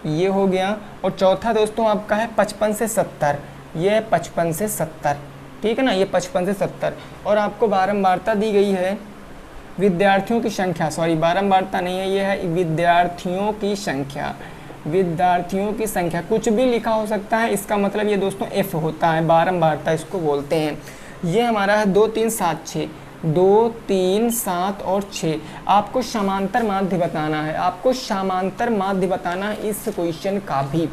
A: ये हो गया। और चौथा दोस्तों आपका है 55 से 70, ये है 55 से 70, ठीक है ना, ये 55 से 70। और आपको बारंबारता दी गई है विद्यार्थियों की संख्या, सॉरी बारंबारता नहीं है, ये है विद्यार्थियों की संख्या, विद्यार्थियों की संख्या कुछ भी लिखा हो सकता है, इसका मतलब ये दोस्तों एफ होता है, बारंबारता इसको बोलते हैं। ये हमारा है 2 3 7 6, 2 3 7 और 6। आपको समांतर माध्य बताना है, आपको समांतर माध्य बताना है इस क्वेश्चन का भी।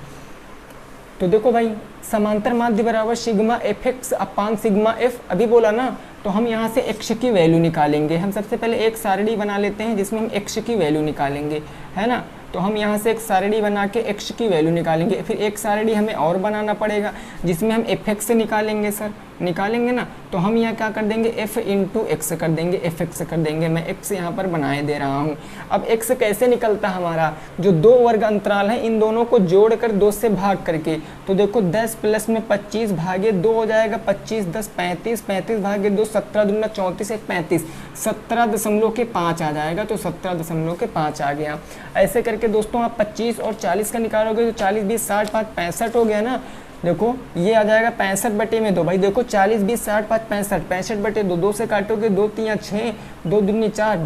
A: तो देखो भाई समांतर माध्य बराबर सिग्मा एफ एक्स अपान सिग्मा एफ, अभी बोला ना, तो हम यहाँ से एक्स की वैल्यू निकालेंगे। हम सबसे पहले एक सारणी बना लेते हैं जिसमें हम एक्स की वैल्यू निकालेंगे, है ना। तो हम यहाँ से एक सारणी बना के एक्स की वैल्यू निकालेंगे, फिर एक सारणी हमें और बनाना पड़ेगा जिसमें हम एफ एक्स से निकालेंगे, सर निकालेंगे ना। तो हम यहाँ क्या कर देंगे, एफ इंटू एक्स कर देंगे, एफ एक्स कर देंगे। मैं एक्स यहाँ पर बनाए दे रहा हूँ। अब एक्स कैसे निकलता हमारा, जो 2 वर्ग अंतराल है इन दोनों को जोड़कर 2 से भाग करके, तो देखो 10 प्लस में 25 भागे 2 हो जाएगा, 25 10 35, 35 भागे 2 17 दूना 34 1 35, 17.5 आ जाएगा, तो 17.5 आ गया। ऐसे करके दोस्तों आप 25 और 40 का निकालोगे तो 40 20 60 5 65 हो गया ना। देखो ये आ जाएगा 65 बटे में 2, भाई देखो 40 20 60 5 65, 65 बटे 2, 2 से काटोगे 2 3 6, 2 दूनी 4,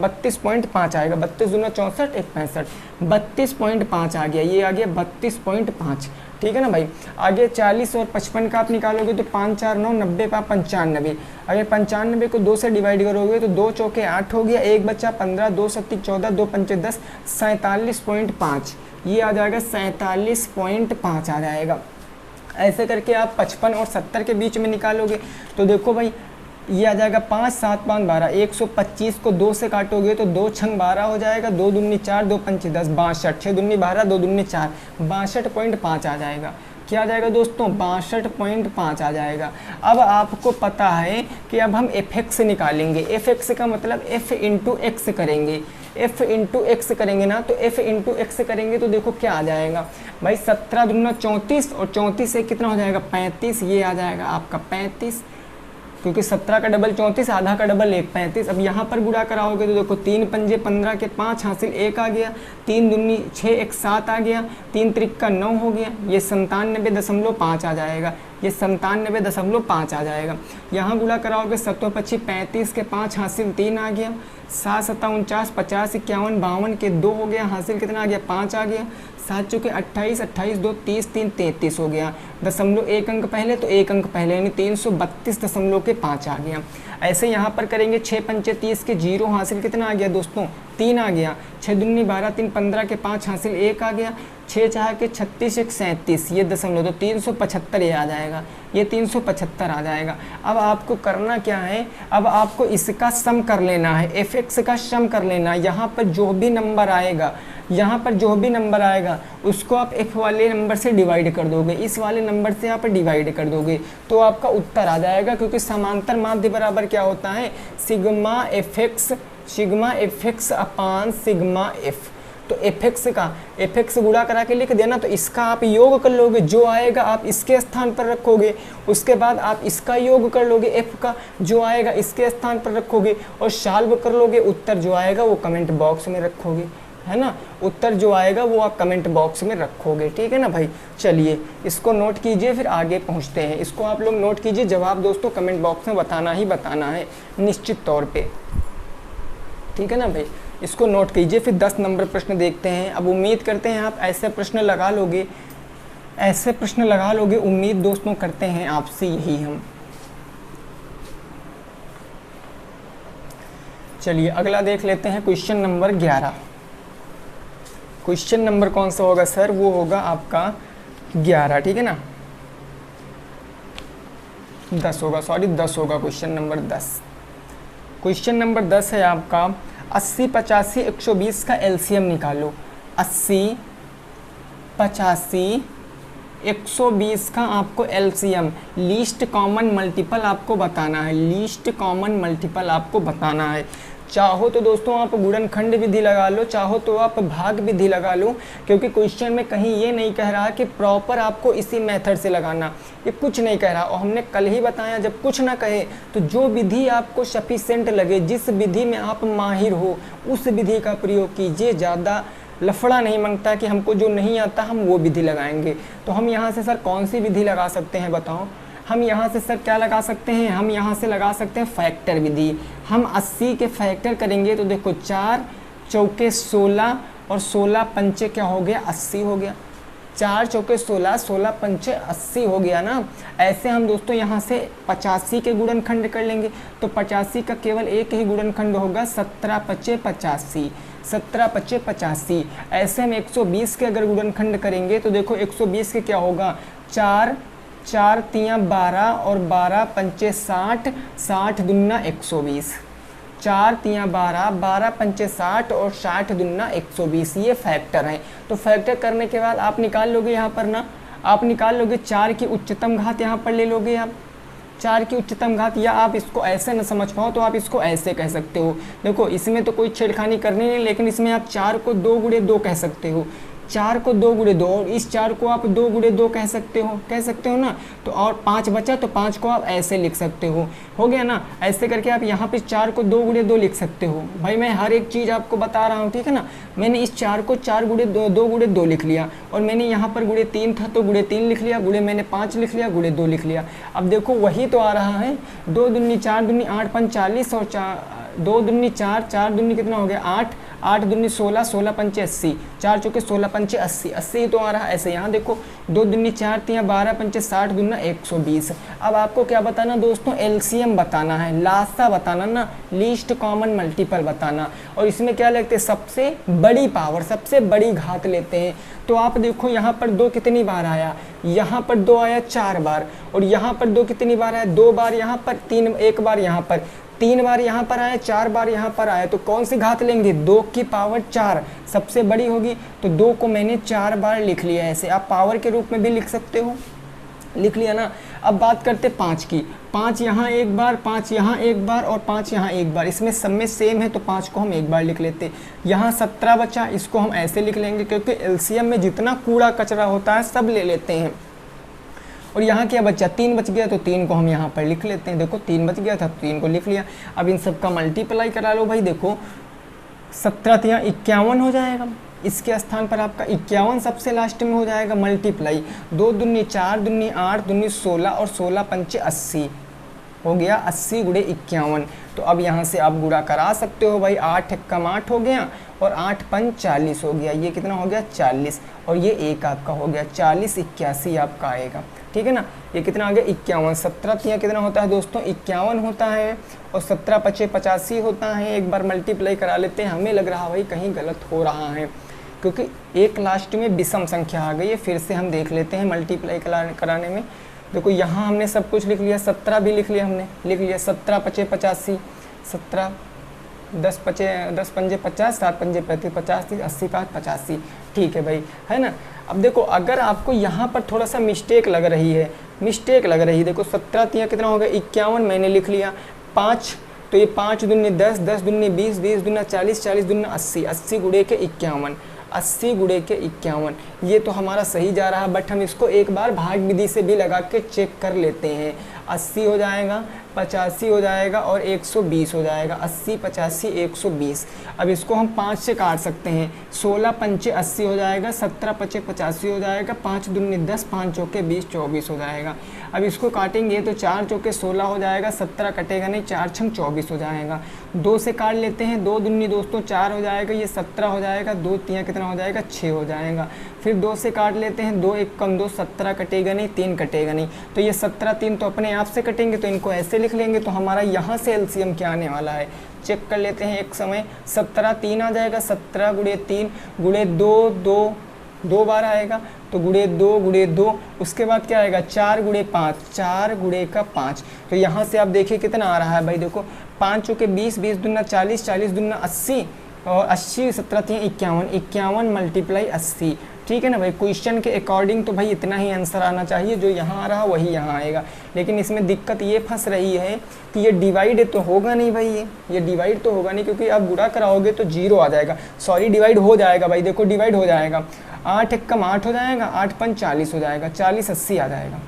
A: 32.5 आएगा, 32 दूना 64 1 65, 32.5 आ गया, ये आ गया 32.5, ठीक है ना भाई। आगे 40 और 55 का आप निकालोगे तो 5 4 9 90 5 95, अगर 95 को 2 से डिवाइड करोगे तो 2 चौके 8 हो गया, 1 बच्चा 15, 2 सत्ती 14, 2 पंचे 10, 47.5, ये आ जाएगा 47.5 आ जाएगा। ऐसे करके आप 55 और 70 के बीच में निकालोगे तो देखो भाई ये आ जाएगा 5 7 5 12, 125 को 2 से काटोगे तो 2 छंग 12 हो जाएगा, 2 दूनी 4, 2 पंचे 10, 62, 6 दूनी 12, 2 दूनी 4, 62.5 आ जाएगा। क्या आ जाएगा दोस्तों, 62.5 आ जाएगा। अब आपको पता है कि अब हम एफ एक्स निकालेंगे। एफ एक्स का मतलब एफ इंटू एक्स करेंगे, एफ इंटू एक्स करेंगे ना, तो एफ इंटू एक्स करेंगे तो देखो क्या आ जाएगा भाई, 17 दूना 34 और 34 से कितना हो जाएगा 35, ये आ जाएगा आपका 35, क्योंकि 17 का डबल 34, आधा का डबल 1 35। अब यहाँ पर गुणा कराओगे तो देखो 3 पंजे 15 के 5 हासिल 1 आ गया, 3 दूनी 6 1 7 आ गया, 3 त्रिक का 9 हो गया, ये 97.5 आ जाएगा, ये 97.5 आ जाएगा। यहाँ गुणा कराओगे 7 25 35 के 5 हासिल 3 आ गया, 7 7 49 50 51 52 के 2 हो गया, हासिल कितना आ गया 5 आ गया, 7 चौके 28 28 2 30 3 33 हो गया, दशमलव 1 अंक पहले तो 1 अंक पहले यानी 332.5 आ गया। ऐसे यहाँ पर करेंगे 6 पंचे 30 के 0 हासिल कितना आ गया दोस्तों 3 आ गया, 6 दूनी 12 3 15 के 5 हासिल 1 आ गया, 6 चाह के 36 1 37 ये दशमलव तो 375 ये आ जाएगा, ये 375 आ जाएगा। अब आपको करना क्या है, अब आपको इसका सम कर लेना है, fx का सम कर लेना है। यहाँ पर जो भी नंबर आएगा, यहाँ पर जो भी नंबर आएगा उसको आप f वाले नंबर से डिवाइड कर दोगे, इस वाले नंबर से आप डिवाइड कर दोगे तो आपका उत्तर आ जाएगा। क्योंकि समांतर माध्य बराबर क्या होता है, सिग्मा एफ एक्स अपान सिग्मा एफ। तो एफ एक्स गुणा करा के लिख देना, तो इसका आप योग कर लोगे, जो आएगा आप इसके स्थान पर रखोगे, उसके बाद आप इसका योग कर लोगे, एफ का जो आएगा इसके स्थान पर रखोगे और सॉल्व कर लोगे। उत्तर जो आएगा वो कमेंट बॉक्स में रखोगे, है ना, उत्तर जो आएगा वो आप कमेंट बॉक्स में रखोगे, ठीक है ना भाई। चलिए इसको नोट कीजिए, फिर आगे पहुंचते हैं। इसको आप लोग नोट कीजिए, जवाब दोस्तों कमेंट बॉक्स में बताना ही बताना है निश्चित तौर पे, ठीक है ना भाई। इसको नोट कीजिए, फिर 10 नंबर प्रश्न देखते हैं। अब उम्मीद करते हैं आप ऐसे प्रश्न लगा लोगे, ऐसे प्रश्न लगा लोगे, उम्मीद दोस्तों करते हैं आपसे यही हम। चलिए अगला देख लेते हैं, क्वेश्चन नंबर 11। क्वेश्चन नंबर कौन सा होगा सर, वो होगा आपका 11, ठीक है ना, 10 होगा, सॉरी 10 होगा, क्वेश्चन नंबर 10। क्वेश्चन नंबर 10 है आपका 80 85 120 का एलसीएम निकालो। 80 85 120 का आपको एलसीएम, लीस्ट कॉमन मल्टीपल आपको बताना है, लीस्ट कॉमन मल्टीपल आपको बताना है। चाहो तो दोस्तों आप गुणनखंड विधि लगा लो, चाहो तो आप भाग विधि लगा लो, क्योंकि क्वेश्चन में कहीं ये नहीं कह रहा कि प्रॉपर आपको इसी मेथड से लगाना, ये कुछ नहीं कह रहा। और हमने कल ही बताया जब कुछ ना कहे तो जो विधि आपको सफिशिएंट लगे, जिस विधि में आप माहिर हो उस विधि का प्रयोग कीजिए। ज़्यादा लफड़ा नहीं मांगता कि हमको जो नहीं आता हम वो विधि लगाएंगे। तो हम यहाँ से सर कौन सी विधि लगा सकते हैं बताओ, हम यहाँ से सर क्या लगा सकते हैं, हम यहाँ से लगा सकते हैं फैक्टर विधि। हम 80 के फैक्टर करेंगे तो देखो 4 चौके 16 और 16 पंचे क्या हो गया 80 हो गया, 4 चौके 16 16 पंचे 80 हो गया ना। ऐसे हम दोस्तों यहाँ से 85 के गुणनखंड कर लेंगे, तो 85 का केवल एक ही गुणनखंड होगा 17 पचे 85, 17 पचे 85। ऐसे हम 120 के अगर गुणनखंड करेंगे तो देखो 120 के क्या होगा 4 4 तियाँ 12 और 12 पंचे 60, 60 दुना 120, 4 तियाँ 12 12 पंचे 60 और 60 दुना 120, ये फैक्टर हैं। तो फैक्टर करने के बाद आप निकाल लोगे यहाँ पर ना, आप निकाल लोगे 4 की उच्चतम घात यहाँ पर ले लोगे आप, 4 की उच्चतम घात, या आप इसको ऐसे न समझ पाओ तो आप इसको ऐसे कह सकते हो। देखो इसमें तो कोई छेड़खानी करनी नहीं, लेकिन इसमें आप 4 को 2 गुणे 2 कह सकते हो, 4 को 2 गुणे 2, और इस 4 को आप 2 गुणे 2 कह सकते हो ना। तो और 5 बचा तो 5 को आप ऐसे लिख सकते हो गया ना। ऐसे करके आप यहाँ पे 4 को 2 गुणे 2 लिख सकते हो। भाई मैं हर एक चीज़ आपको बता रहा हूँ, ठीक है ना। मैंने इस 4 को 4 गुणे 2 गुणे 2 लिख लिया, और मैंने यहाँ पर गुणे 3 था तो गुणे 3 लिख लिया, गुणे मैंने 5 लिख लिया, गुणे 2 लिख लिया। अब देखो वही तो आ रहा है, 2 दूनी 4 दूनी 8 5 40 और 2 दूनी 4 4 दूनी कितना हो गया 8, 8 दूनी 16, 16 पंचे 80, 4 चौके 16 पंचे 80, 80 ही तो आ रहा है। ऐसे यहाँ देखो 2 दूनी 4 तियाँ 12 पंचे 60 दूना 120। अब आपको क्या बताना दोस्तों, एलसीएम बताना है, लासा बताना ना, लीस्ट कॉमन मल्टीपल बताना। और इसमें क्या लेते हैं, सबसे बड़ी पावर, सबसे बड़ी घात लेते हैं। तो आप देखो यहाँ पर 2 कितनी बार आया, यहाँ पर 2 आया 4 बार, और यहाँ पर 2 कितनी बार आया 2 बार, यहाँ पर 3 1 बार, यहाँ पर 3 बार, यहाँ पर आया 4 बार, यहाँ पर आया। तो कौन सी घात लेंगे, 2 की पावर 4 सबसे बड़ी होगी, तो 2 को मैंने 4 बार लिख लिया। ऐसे आप पावर के रूप में भी लिख सकते हो, लिख लिया ना। अब बात करते 5 की, 5 यहाँ 1 बार, 5 यहाँ 1 बार और 5 यहाँ 1 बार, इसमें सब में सेम है तो 5 को हम 1 बार लिख लेते। यहाँ 17 बचा, इसको हम ऐसे लिख लेंगे, क्योंकि एलसीएम में जितना कूड़ा कचरा होता है सब ले लेते हैं। और यहाँ क्या बचा, 3 बच गया, तो 3 को हम यहाँ पर लिख लेते हैं। देखो 3 बच गया था, 3 को लिख लिया। अब इन सब का मल्टीप्लाई करा लो भाई। देखो 17 यहाँ 51 हो जाएगा, इसके स्थान पर आपका 51 सबसे लास्ट में हो जाएगा मल्टीप्लाई। 2 दूनी 4, दूनी 8, दूनी 16 और 16 पंचे 80 हो गया, 80 गुणे 51। तो अब यहाँ से आप गुणा करा सकते हो भाई। 8 एकम 8 हो गया और 8 पंच 40 हो गया। ये कितना हो गया 40 और ये 1 आपका हो गया 40, 81 आपका आएगा। ठीक है ना, ये कितना आ गया 51। 17 तिया कितना होता है दोस्तों 51 होता है और 17 पचे 85 होता है। एक बार मल्टीप्लाई करा लेते हैं। हमें लग रहा भाई कहीं गलत हो रहा है क्योंकि एक लास्ट में विषम संख्या आ गई है। फिर से हम देख लेते हैं मल्टीप्लाई कराने में। देखो यहाँ हमने सब कुछ लिख लिया, 17 भी लिख लिया, हमने लिख लिया 17 पचे 85, 17 10 पंजे 50, 7 पंजे 35, 50 80 5 85। ठीक है भाई, है ना। अब देखो अगर आपको यहाँ पर थोड़ा सा मिस्टेक लग रही है, देखो 17 तिया कितना हो गया 51 मैंने लिख लिया, 5 तो ये 5 दूनी 10, 10 दूनी 20, 20 दूना 40, 40 दूना 80, 80 गुणे के 51, 80 गुणे के 51। ये तो हमारा सही जा रहा है, बट हम इसको एक बार भाग विधि से भी लगा के चेक कर लेते हैं। 80 हो जाएगा, 85 हो जाएगा और 120 हो जाएगा। 80 85 120। अब इसको हम 5 से काट सकते हैं। 16 पंचे 80 हो जाएगा, 17 पचे 85 हो जाएगा, 5 दूनी 10, 5 चौके 20 24 हो जाएगा। अब इसको काटेंगे तो 4 चौके 16 हो जाएगा, 17 कटेगा नहीं, 4 छंग 24 हो जाएगा। 2 से काट लेते हैं, 2 दूनी दोस्तों 4 हो जाएगा, ये 17 हो जाएगा, 2 तिया कितना हो जाएगा 6 हो जाएगा। फिर 2 से काट लेते हैं, 2 1 कम 2, 17 कटेगा नहीं, 3 कटेगा नहीं, तो ये 17 3 तो अपने आप से कटेंगे, तो इनको ऐसे लिख लेंगे। तो हमारा यहाँ से एलसीएम क्या आने वाला है चेक कर लेते हैं एक समय। 17 3 आ जाएगा, 17 गुणे 3 गुणे 2 2 2 बार आएगा, तो गुणे 2 गुणे 2, उसके बाद क्या आएगा 4 गुणे 5, 4 गुणे का 5। तो यहाँ से आप देखिए कितना आ रहा है भाई। देखो 5 चौके 20, 20 दूना 40, 40 दूना 80 और 80 17 3 51, 51 मल्टीप्लाई 80। ठीक है ना भाई। क्वेश्चन के अकॉर्डिंग तो भाई इतना ही आंसर आना चाहिए, जो यहाँ आ रहा वही यहाँ आएगा। लेकिन इसमें दिक्कत ये फंस रही है कि ये डिवाइड तो होगा नहीं भाई, ये डिवाइड तो होगा नहीं, क्योंकि आप गुणा कराओगे तो 0 आ जाएगा। सॉरी, डिवाइड हो जाएगा भाई। देखो डिवाइड हो जाएगा, 8 एकम 8 हो जाएगा, 8 पंच 40 हो जाएगा, 40 80 आ जाएगा।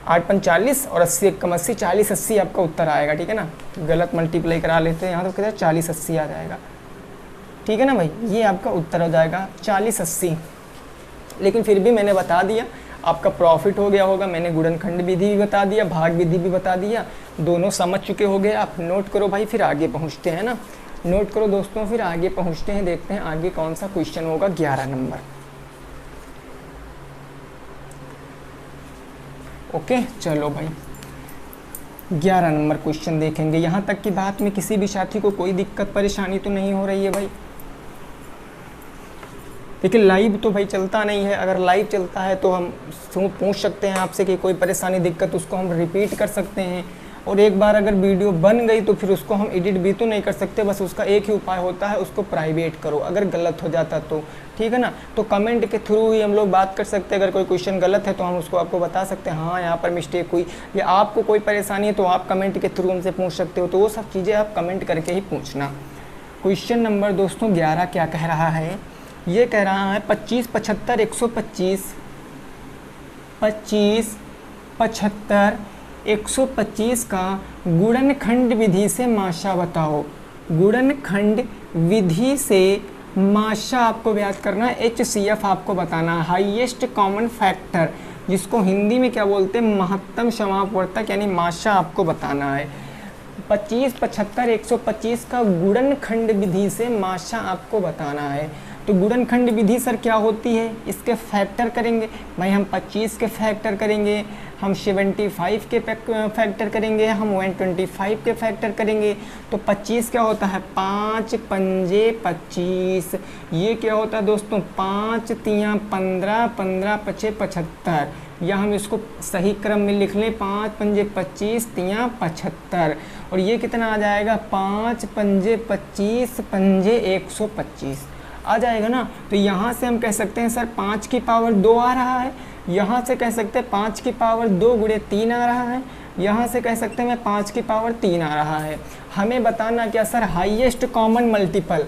A: 8 पंच 40 और 80 एकम 80, 40 80 आपका उत्तर आएगा। ठीक है ना, गलत मल्टीप्लाई करा लेते हैं यहाँ, तो कहते हैं 40 80 आ जाएगा। ठीक है ना भाई, ये आपका उत्तर हो जाएगा 40 80। लेकिन फिर भी मैंने बता दिया, आपका प्रॉफिट हो गया होगा। मैंने गुणनखंड विधि भी बता दिया, भाग विधि भी बता दिया, दोनों समझ चुके हो गए आप। नोट करो भाई, फिर आगे पहुँचते हैं ना। नोट करो दोस्तों, फिर आगे पहुँचते हैं, देखते हैं आगे कौन सा क्वेश्चन होगा। 11 नंबर। ओके चलो भाई, 11 नंबर क्वेश्चन देखेंगे। यहाँ तक की बात में किसी भी साथी को कोई दिक्कत परेशानी तो नहीं हो रही है भाई। देखिए लाइव तो भाई चलता नहीं है, अगर लाइव चलता है तो हम पूछ सकते हैं आपसे कि कोई परेशानी दिक्कत, उसको हम रिपीट कर सकते हैं। और एक बार अगर वीडियो बन गई तो फिर उसको हम एडिट भी तो नहीं कर सकते, बस उसका एक ही उपाय होता है, उसको प्राइवेट करो अगर गलत हो जाता तो। ठीक है ना, तो कमेंट के थ्रू ही हम लोग बात कर सकते हैं। अगर कोई क्वेश्चन गलत है तो हम उसको आपको बता सकते हैं, हाँ यहाँ पर मिस्टेक हुई, या आपको कोई परेशानी है तो आप कमेंट के थ्रू हमसे पूछ सकते हो। तो वो सब चीज़ें आप कमेंट करके ही पूछना। क्वेश्चन नंबर दोस्तों 11 क्या कह रहा है, ये कह रहा है 25 75 125, 25 75 125 का गुणनखंड विधि से माशा बताओ। गुणनखंड विधि से माशा आपको ज्ञात करना है, HCF आपको बताना है, हाईएस्ट कॉमन फैक्टर, जिसको हिंदी में क्या बोलते हैं, महत्तम समापवर्तक, यानी माशा आपको बताना है। 25 75 125 का गुणनखंड विधि से माशा आपको बताना है। तो गुणनखंड विधि सर क्या होती है, इसके फैक्टर करेंगे भाई। हम 25 के फैक्टर करेंगे, हम 75 के फैक्टर करेंगे, हम 125 के फैक्टर करेंगे। तो 25 क्या होता है, 5 पंजे 25। ये क्या होता है दोस्तों, 5 तिया 15, 15 पचे 75, या हम इसको सही क्रम में लिख लें, 5 पंजे 25 तिया 75। और ये कितना आ जाएगा, 5 पंजे 25 पंजे 125 आ जाएगा ना। तो यहाँ से हम कह सकते हैं सर 5 की पावर 2 आ रहा है, यहाँ से कह सकते हैं 5 की पावर 2 गुणे 3 आ रहा है, यहाँ से कह सकते हैं मैं 5 की पावर 3 आ रहा है। हमें बताना क्या sir, highest common multiple,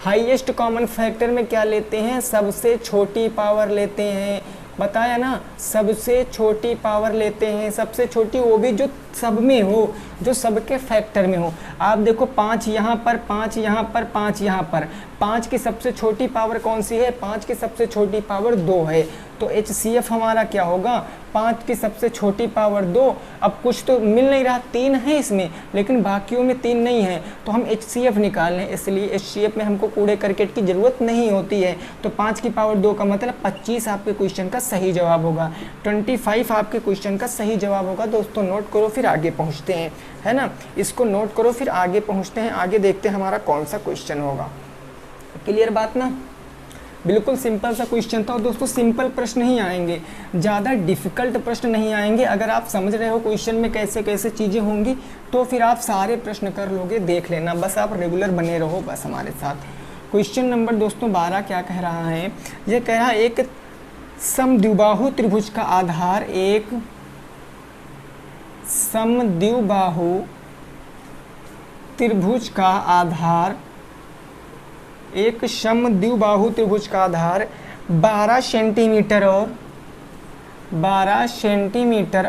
A: highest common factor में क्या लेते हैं, सबसे छोटी पावर लेते हैं। बताया ना, सबसे छोटी पावर लेते हैं, सबसे छोटी वो भी जो सब में हो, जो सबके फैक्टर में हो। आप देखो 5 यहाँ पर, 5 यहाँ पर, 5 यहाँ पर, 5 की सबसे छोटी पावर कौन सी है? 5 की सबसे छोटी पावर 2 है। तो HCF हमारा क्या होगा? 5 की सबसे छोटी पावर 2। अब कुछ तो मिल नहीं रहा, 3 है इसमें, लेकिन बाकियों में 3 नहीं है, तो हम HCF निकाल लें। इसलिए HCF में हमको कूड़े करकट की ज़रूरत नहीं होती है। तो 5 की पावर 2 का मतलब 25 आपके क्वेश्चन का सही जवाब होगा। 25 आपके क्वेश्चन का सही जवाब होगा। दोस्तों नोट करो, फिर आगे पहुँचते हैं, है ना। इसको नोट करो, फिर आगे पहुँचते हैं। आगे देखते हैं हमारा कौन सा क्वेश्चन होगा। क्लियर बात ना? बिल्कुल सिंपल सा क्वेश्चन था। और दोस्तों सिंपल प्रश्न ही आएंगे, ज़्यादा डिफ़िकल्ट प्रश्न नहीं आएंगे। अगर आप समझ रहे हो क्वेश्चन में कैसे कैसे चीज़ें होंगी, तो फिर आप सारे प्रश्न कर लोगे। देख लेना, बस आप रेगुलर बने रहो बस हमारे साथ। क्वेश्चन नंबर दोस्तों 12 क्या कह रहा है? ये कह रहा है एक समद्विबाहु त्रिभुज का आधार, एक समद्विबाहु त्रिभुज का आधार, एक समद्विबाहु त्रिभुज का आधार 12 सेंटीमीटर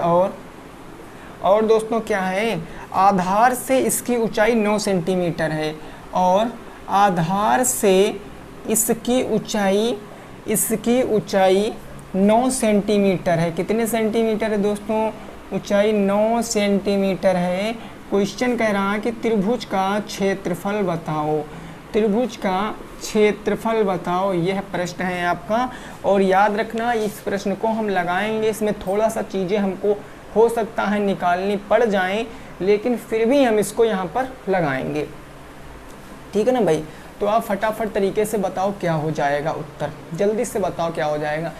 A: और दोस्तों क्या है? आधार से इसकी ऊंचाई 9 सेंटीमीटर है, और आधार से इसकी ऊंचाई 9 सेंटीमीटर है। कितने सेंटीमीटर है दोस्तों? ऊंचाई 9 सेंटीमीटर है। क्वेश्चन कह रहा है कि त्रिभुज का क्षेत्रफल बताओ, त्रिभुज का क्षेत्रफल बताओ। यह प्रश्न है आपका। और याद रखना, इस प्रश्न को हम लगाएंगे, इसमें थोड़ा सा चीज़ें हमको हो सकता है निकालनी पड़ जाएं, लेकिन फिर भी हम इसको यहाँ पर लगाएंगे। ठीक है ना भाई? तो आप फटाफट तरीके से बताओ क्या हो जाएगा उत्तर, जल्दी से बताओ क्या हो जाएगा।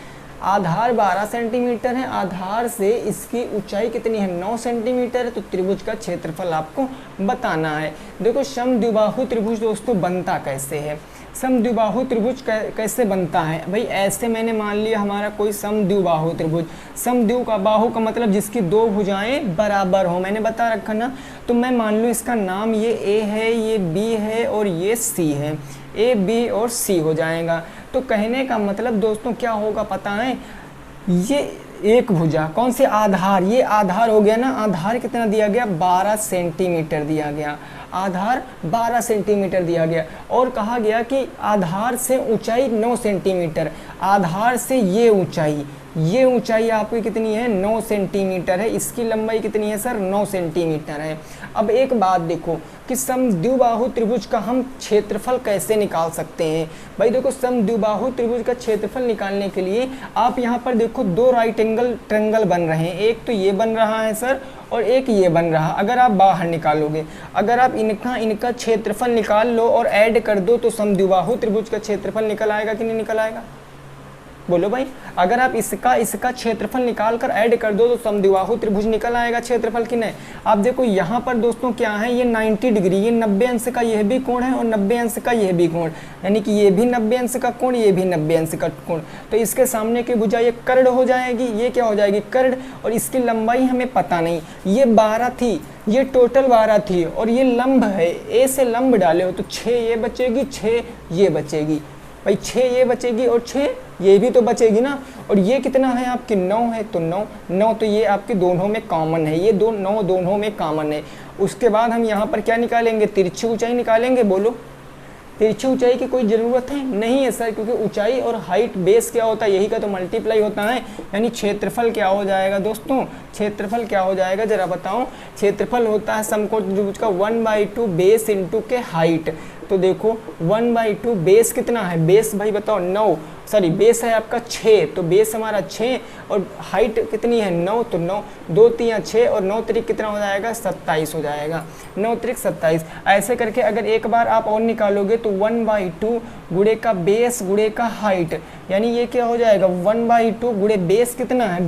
A: आधार 12 सेंटीमीटर है, आधार से इसकी ऊंचाई कितनी है? 9 सेंटीमीटर है। तो त्रिभुज का क्षेत्रफल आपको बताना है। देखो समद्विबाहु त्रिभुज दोस्तों बनता कैसे है? समद्विबाहु त्रिभुज कैसे बनता है भाई? ऐसे मैंने मान लिया हमारा कोई समद्विबाहु त्रिभुज। समद्वि का बाहु का मतलब जिसकी 2 भुजाएं बराबर हो, मैंने बता रखा ना। तो मैं मान लूँ इसका नाम ये A है, ये B है और ये C है। A, B और C हो जाएगा। तो कहने का मतलब दोस्तों क्या होगा पता है? ये एक भुजा, कौन से? आधार, ये आधार हो गया ना। आधार कितना दिया गया? 12 सेंटीमीटर दिया गया। आधार 12 सेंटीमीटर दिया गया, और कहा गया कि आधार से ऊंचाई 9 सेंटीमीटर। आधार से ये ऊंचाई आपकी कितनी है? 9 सेंटीमीटर है। इसकी लंबाई कितनी है सर? 9 सेंटीमीटर है। अब एक बात देखो कि समद्विबाहु त्रिभुज का हम क्षेत्रफल कैसे निकाल सकते हैं? भाई देखो समद्विबाहु त्रिभुज का क्षेत्रफल निकालने के लिए आप यहाँ पर देखो 2 राइट एंगल ट्रायंगल बन रहे हैं। एक तो ये बन रहा है सर, और एक ये बन रहा। अगर आप बाहर निकालोगे, अगर आप इनका क्षेत्रफल निकाल लो और ऐड कर दो, तो समद्विबाहु त्रिभुज का क्षेत्रफल निकल आएगा कि नहीं निकल आएगा? बोलो भाई। अगर आप इसका क्षेत्रफल निकाल कर ऐड कर दो, तो समद्विबाहु त्रिभुज निकल आएगा क्षेत्रफल की नहीं? आप देखो यहाँ पर दोस्तों क्या है? ये 90 डिग्री, ये 90 अंश का यह भी कोण है, और 90 अंश का यह भी कोण, यानी कि ये भी 90 अंश का कोण, ये भी 90 अंश का कोण। तो इसके सामने की भुजा ये कर्ण हो जाएगी। ये क्या हो जाएगी? कर्ण। और इसकी लंबाई हमें पता नहीं, ये 12 थी, ये टोटल 12 थी, और ये लंब है। ए से लंब डाले हो तो 6 ये बचेगी, 6 ये बचेगी भाई, 6 ये बचेगी और 6 ये भी तो बचेगी ना। और ये कितना है आपकी? 9 है। तो 9 तो ये आपके दोनों में कॉमन है, ये 9 दोनों में कॉमन है। उसके बाद हम यहाँ पर क्या निकालेंगे? तिरछी ऊंचाई निकालेंगे। बोलो, तिरछी ऊंचाई की कोई ज़रूरत है? नहीं है सर, क्योंकि ऊंचाई और हाइट बेस क्या होता है? यही का तो मल्टीप्लाई होता है। यानी क्षेत्रफल क्या हो जाएगा दोस्तों? क्षेत्रफल क्या हो जाएगा जरा बताओ? क्षेत्रफल होता है समकोण त्रिभुज का 1/2 बेस इंटू के हाइट। तो देखो 1/2 बेस कितना है? बेस भाई बताओ 9, सॉरी बेस है आपका 6, तो बेस हमारा 6, और हाइट कितनी है? 9, तो 9 2 3 6, और 9 त्रिक कितना हो जाएगा? 27 हो जाएगा। 9 त्रिक 27। ऐसे करके अगर एक बार आप और निकालोगे तो 1/2 गुणे का बेस गुणे का हाइट, यानी ये क्या हो जाएगा? 1/2 गुणे बेस कितना है?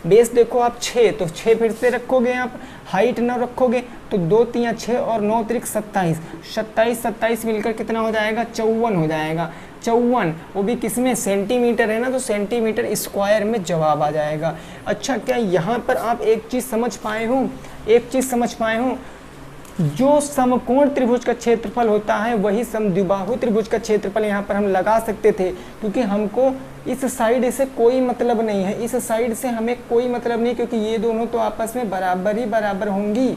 A: बेस देखो आप 6, तो 6 फिर से रखोगे आप, हाइट 9 रखोगे, तो 2 3 6 और 9 त्रिक 27, 27 मिलकर कितना हो जाएगा? 54 हो जाएगा। 54, वो भी किसमें? सेंटीमीटर है ना, तो सेंटीमीटर स्क्वायर में जवाब आ जाएगा। अच्छा, क्या यहाँ पर आप एक चीज़ समझ पाए हो? जो समकोण त्रिभुज का क्षेत्रफल होता है वही समद्विबाहु त्रिभुज का क्षेत्रफल यहाँ पर हम लगा सकते थे, क्योंकि हमको इस साइड से कोई मतलब नहीं है, इस साइड से हमें कोई मतलब नहीं, क्योंकि ये दोनों तो आपस में बराबर ही बराबर होंगी,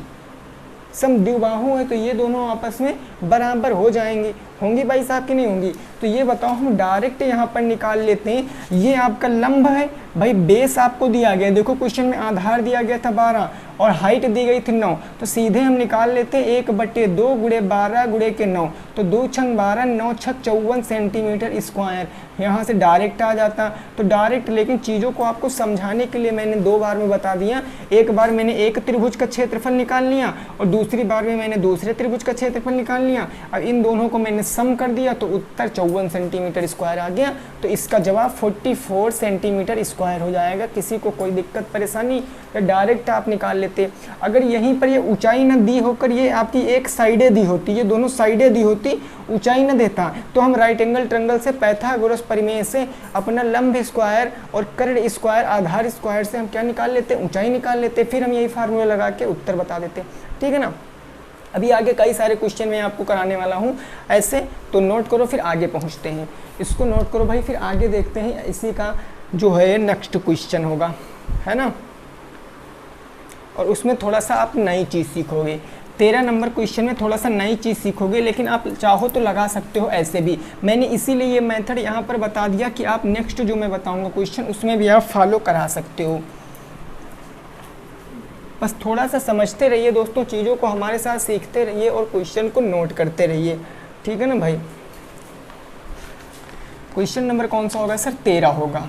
A: समद्विबाहु है तो ये दोनों आपस में बराबर हो जाएंगी, होंगी भाई साहब की नहीं होंगी। तो ये बताओ हम डायरेक्ट यहाँ पर निकाल लेते हैं, ये आपका लंब है भाई, बेस आपको दिया गया, देखो क्वेश्चन में आधार दिया गया था 12 और हाइट दी गई थी 9, तो सीधे हम निकाल लेते हैं 1/2 गुणे 12 गुणे के 9, तो 2 छंग 12 9 छक 54 सेंटीमीटर स्क्वायर, यहाँ से डायरेक्ट आ जाता। तो डायरेक्ट, लेकिन चीज़ों को आपको समझाने के लिए मैंने 2 बार में बता दिया, एक बार मैंने एक त्रिभुज का क्षेत्रफल निकाल लिया और दूसरी बार में मैंने दूसरे त्रिभुज का क्षेत्रफल निकाल लिया, अब इन दोनों को मैंने सम कर दिया तो उत्तर 54 सेंटीमीटर स्क्वायर आ गया। तो इसका जवाब 44 सेंटीमीटर स्क्वायर हो जाएगा। किसी को कोई दिक्कत परेशानी, या डायरेक्ट आप निकाल लेते। अगर यहीं पर ये ऊंचाई न दी होकर ये आपकी एक साइडें दी होती, ये दोनों साइडें दी होती, ऊंचाई न देता, तो हम राइट एंगल ट्रायंगल से पाइथागोरस प्रमेय से अपना लंब स्क्वायर और कर्ण स्क्वायर आधार स्क्वायर से हम क्या निकाल लेते, ऊंचाई निकाल लेते, फिर हम यही फार्मूला लगा के उत्तर बता देते। ठीक है ना। अभी आगे कई सारे क्वेश्चन मैं आपको कराने वाला हूँ ऐसे, तो नोट करो, फिर आगे पहुँचते हैं। इसको नोट करो भाई, फिर आगे देखते हैं इसी का जो है नेक्स्ट क्वेश्चन होगा, है ना। और उसमें थोड़ा सा आप नई चीज़ सीखोगे, 13 नंबर क्वेश्चन में थोड़ा सा नई चीज़ सीखोगे, लेकिन आप चाहो तो लगा सकते हो ऐसे भी। मैंने इसीलिए ये मेथड यहाँ पर बता दिया कि आप नेक्स्ट जो मैं बताऊँगा क्वेश्चन उसमें भी आप फॉलो करा सकते हो। बस थोड़ा सा समझते रहिए दोस्तों, चीज़ों को हमारे साथ सीखते रहिए और क्वेश्चन को नोट करते रहिए। ठीक है ना भाई। क्वेश्चन नंबर कौन सा होगा सर? 13 होगा।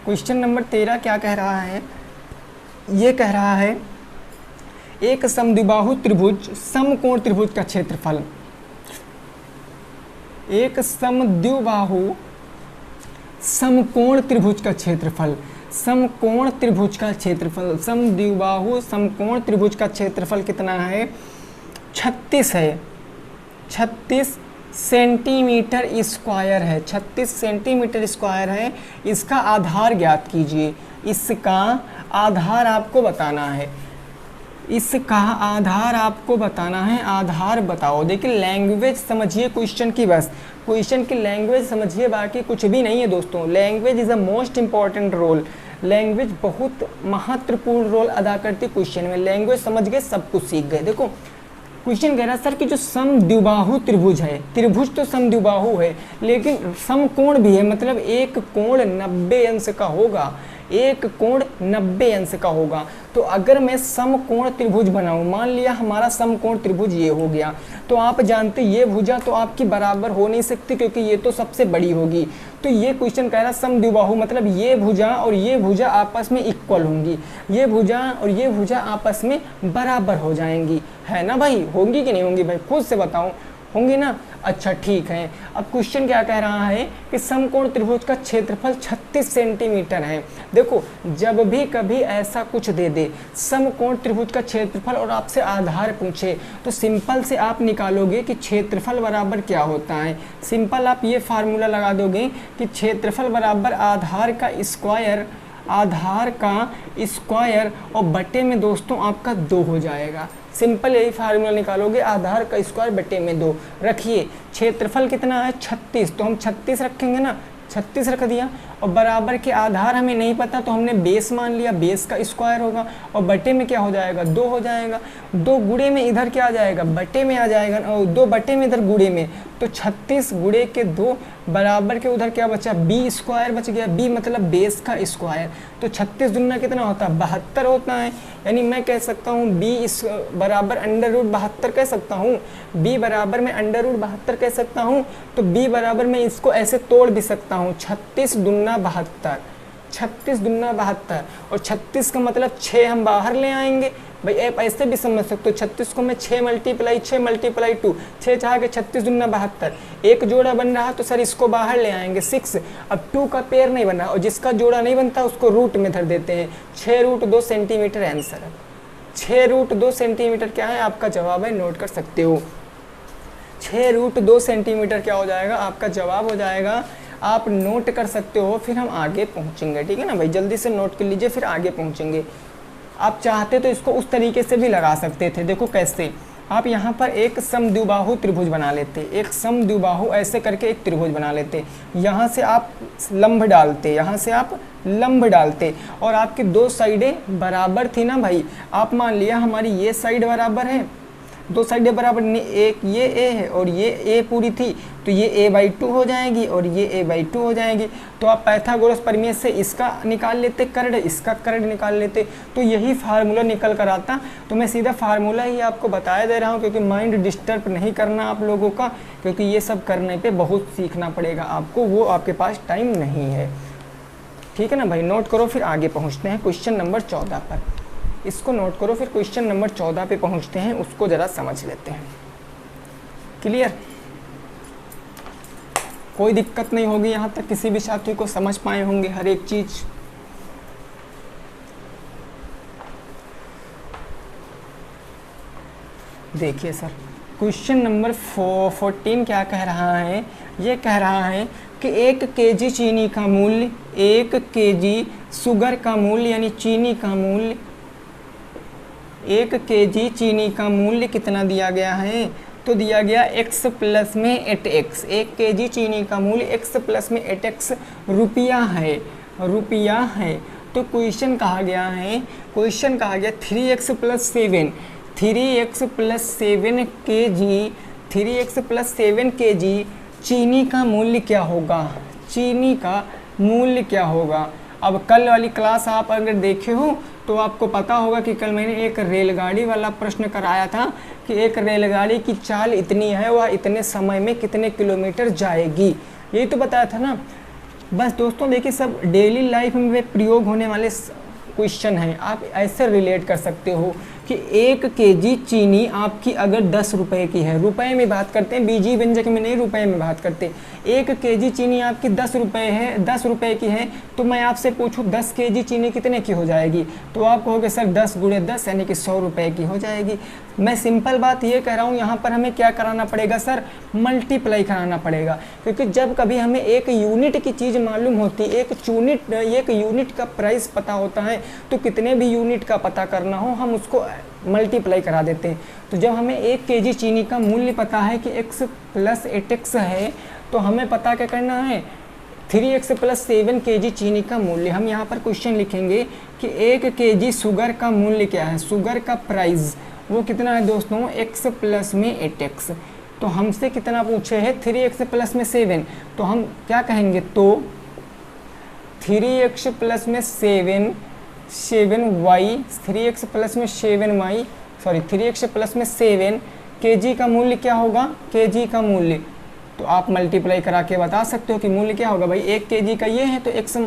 A: क्वेश्चन नंबर 13 क्या कह रहा है? ये कह रहा है एक समद्विबाहु त्रिभुज समकोण त्रिभुज का क्षेत्रफल, एक समद्विबाहु समकोण त्रिभुज का क्षेत्रफल, समकोण त्रिभुज का क्षेत्रफल, समद्विबाहु समकोण त्रिभुज का क्षेत्रफल कितना है? 36 है, 36 सेंटीमीटर स्क्वायर है, 36 सेंटीमीटर स्क्वायर है। इसका आधार ज्ञात कीजिए, इसका आधार आपको बताना है, इसका आधार आपको बताना है। आधार बताओ। देखिए लैंग्वेज समझिए क्वेश्चन की, बस क्वेश्चन की लैंग्वेज समझिए, बाकी कुछ भी नहीं है दोस्तों। Language is a most important role, language बहुत महत्वपूर्ण रोल अदा करती है क्वेश्चन में। लैंग्वेज समझ गए सब कुछ सीख गए। देखो क्वेश्चन कह रहा है सर कि जो समद्विबाहु त्रिभुज है, त्रिभुज तो समद्विबाहु है लेकिन समकोण भी है, मतलब एक कोण 90 अंश का होगा, एक कोण 90 अंश का होगा। तो अगर मैं समकोण त्रिभुज बनाऊं, मान लिया हमारा समकोण त्रिभुज ये हो गया, तो आप जानते ये भुजा तो आपकी बराबर हो नहीं सकती क्योंकि ये तो सबसे बड़ी होगी। तो ये क्वेश्चन कह रहा समद्विबाहु मतलब ये भुजा और ये भुजा आपस में इक्वल होंगी, ये भुजा और ये भुजा आपस में बराबर हो जाएंगी, है ना भाई? होंगी कि नहीं होंगी भाई? खुद से बताओ, होंगी ना? अच्छा ठीक है। अब क्वेश्चन क्या कह रहा है कि समकोण त्रिभुज का क्षेत्रफल 36 सेंटीमीटर है। देखो जब भी कभी ऐसा कुछ दे दे समकोण त्रिभुज का क्षेत्रफल और आपसे आधार पूछे, तो सिंपल से आप निकालोगे कि क्षेत्रफल बराबर क्या होता है। सिंपल आप ये फार्मूला लगा दोगे कि क्षेत्रफल बराबर आधार का स्क्वायर, आधार का स्क्वायर और बटे में दोस्तों आपका 2 हो जाएगा। सिंपल यही फार्मूला निकालोगे, आधार का स्क्वायर बटे में 2। रखिए क्षेत्रफल कितना है? 36, तो हम 36 रखेंगे ना, 36 रख दिया। और बराबर के आधार हमें नहीं पता तो हमने बेस मान लिया, बेस का स्क्वायर होगा और बटे में क्या हो जाएगा? 2 हो जाएगा। 2 गुणे में इधर क्या आ जाएगा? बटे में आ जाएगा, और 2 बटे में इधर गुणे में, तो 36 गुणे के 2 बराबर के उधर क्या बचा? बी स्क्वायर बच गया। बी मतलब बेस का स्क्वायर। तो 36 दुना कितना होता है? 72 होता है। यानी मैं कह सकता हूँ बी इस बराबर √72 कह सकता हूँ, बी बराबर में √72 कह सकता हूँ। तो बी बराबर मैं इसको ऐसे तोड़ भी सकता हूँ, 36 दूना 72, 36 दूना 72 और 36 का मतलब 6 हम बाहर ले आएंगे भाई। आप ऐसे भी समझ सकते हो, 36 को मैं 6 × 6 × 2, 6 चाह के 36 दूना 72, एक जोड़ा बन रहा तो सर इसको बाहर ले आएंगे 6। अब 2 का पेयर नहीं बना और जिसका जोड़ा नहीं बनता उसको रूट में धर देते हैं। 6√2 सेंटीमीटर आंसर है। 6√2 सेंटीमीटर क्या है? आपका जवाब है, नोट कर सकते हो। 6√2 सेंटीमीटर क्या हो जाएगा? आपका जवाब हो जाएगा। आप नोट कर सकते हो, फिर हम आगे पहुंचेंगे। ठीक है ना भाई, जल्दी से नोट कर लीजिए, फिर आगे पहुंचेंगे। आप चाहते तो इसको उस तरीके से भी लगा सकते थे। देखो कैसे, आप यहाँ पर एक समद्विबाहु त्रिभुज बना लेते, एक समद्विबाहु ऐसे करके एक त्रिभुज बना लेते, यहाँ से आप लंब डालते, यहाँ से आप लंब डालते, और आपकी दो साइडें बराबर थी ना भाई। आप मान लिया हमारी ये साइड बराबर है, दो साइडें बराबर नहीं, एक ये ए है और ये ए पूरी थी, तो ये a/2 हो जाएगी और ये a/2 हो जाएगी। तो आप पाइथागोरस प्रमेय से इसका निकाल लेते कर्ण, इसका कर्ण निकाल लेते, तो यही फार्मूला निकल कर आता। तो मैं सीधा फार्मूला ही आपको बताया दे रहा हूँ, क्योंकि माइंड डिस्टर्ब नहीं करना आप लोगों का, क्योंकि ये सब करने पे बहुत सीखना पड़ेगा आपको, वो आपके पास टाइम नहीं है। ठीक है ना भाई, नोट करो, फिर आगे पहुँचते हैं क्वेश्चन नंबर 14 पर। इसको नोट करो, फिर क्वेश्चन नंबर 14 पे पहुंचते हैं, उसको जरा समझ लेते हैं। क्लियर? कोई दिक्कत नहीं होगी, यहाँ तक किसी भी छात्र को समझ पाए होंगे हर एक चीज। देखिए सर, क्वेश्चन नंबर 14 क्या कह रहा है? ये कह रहा है कि 1 kg चीनी का मूल्य, 1 kg शुगर का मूल्य यानी चीनी का मूल्य, 1 kg चीनी का मूल्य कितना दिया गया है? तो दिया गया x प्लस में 8x। 1 kg चीनी का मूल्य x प्लस में 8x रुपया है, रुपया है। तो क्वेश्चन कहा गया है, क्वेश्चन कहा गया 3x plus 7, 3x plus 7 kg, 3x plus 7 kg चीनी का मूल्य क्या होगा? चीनी का मूल्य क्या होगा? अब कल वाली क्लास आप अगर देखे हो तो आपको पता होगा कि कल मैंने एक रेलगाड़ी वाला प्रश्न कराया था कि एक रेलगाड़ी की चाल इतनी है, वह इतने समय में कितने किलोमीटर जाएगी, यही तो बताया था ना। बस दोस्तों देखिए, सब डेली लाइफ में प्रयोग होने वाले क्वेश्चन हैं। आप ऐसे रिलेट कर सकते हो कि 1 kg चीनी आपकी अगर 10 रुपए की है, रुपए में बात करते हैं, बीजी व्यंजक में नहीं, रुपए में बात करते। 1 kg चीनी आपकी 10 रुपए है, 10 रुपए की है, तो मैं आपसे पूछूं 10 kg चीनी कितने की हो जाएगी? तो आप कहोगे सर 10 × 10 यानी कि 100 रुपए की हो जाएगी। मैं सिंपल बात ये कह रहा हूँ, यहाँ पर हमें क्या कराना पड़ेगा सर? मल्टीप्लाई कराना पड़ेगा, क्योंकि जब कभी हमें एक यूनिट की चीज़ मालूम होती, एक यूनिट का प्राइस पता होता है, तो कितने भी यूनिट का पता करना हो हम उसको मल्टीप्लाई करा देते हैं। तो जब हमें 1 kg चीनी का मूल्य पता है कि x प्लस 8x है, तो हमें पता क्या करना है? 3x प्लस 7 kg चीनी का मूल्य। हम यहाँ पर क्वेश्चन लिखेंगे कि 1 kg शुगर का मूल्य क्या है, शुगर का प्राइस वो कितना है दोस्तों? x प्लस में 8x। तो हमसे कितना पूछे है? 3x प्लस में 7, तो हम क्या कहेंगे? तो 3x प्लस में 7y, 3x प्लस में 7y, सॉरी 3x प्लस में 7 kg का मूल्य क्या होगा? kg का मूल्य तो आप मल्टीप्लाई करा के बता सकते हो कि मूल्य क्या होगा भाई। 1 kg का ये है तो x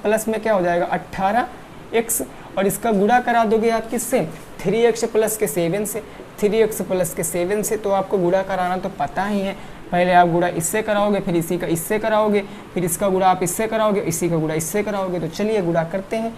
A: प्लस में क्या हो जाएगा? 18x, और इसका गुणा करा दोगे आप किससे? 3x प्लस के 7 से, 3x प्लस के 7 से। तो आपको गुणा कराना तो पता ही है, पहले आप गुणा इससे कराओगे, फिर इसी का इससे कराओगे, फिर इसका गुणा आप इससे कराओगे, इसी का गुणा इससे कराओगे। तो चलिए गुणा करते हैं।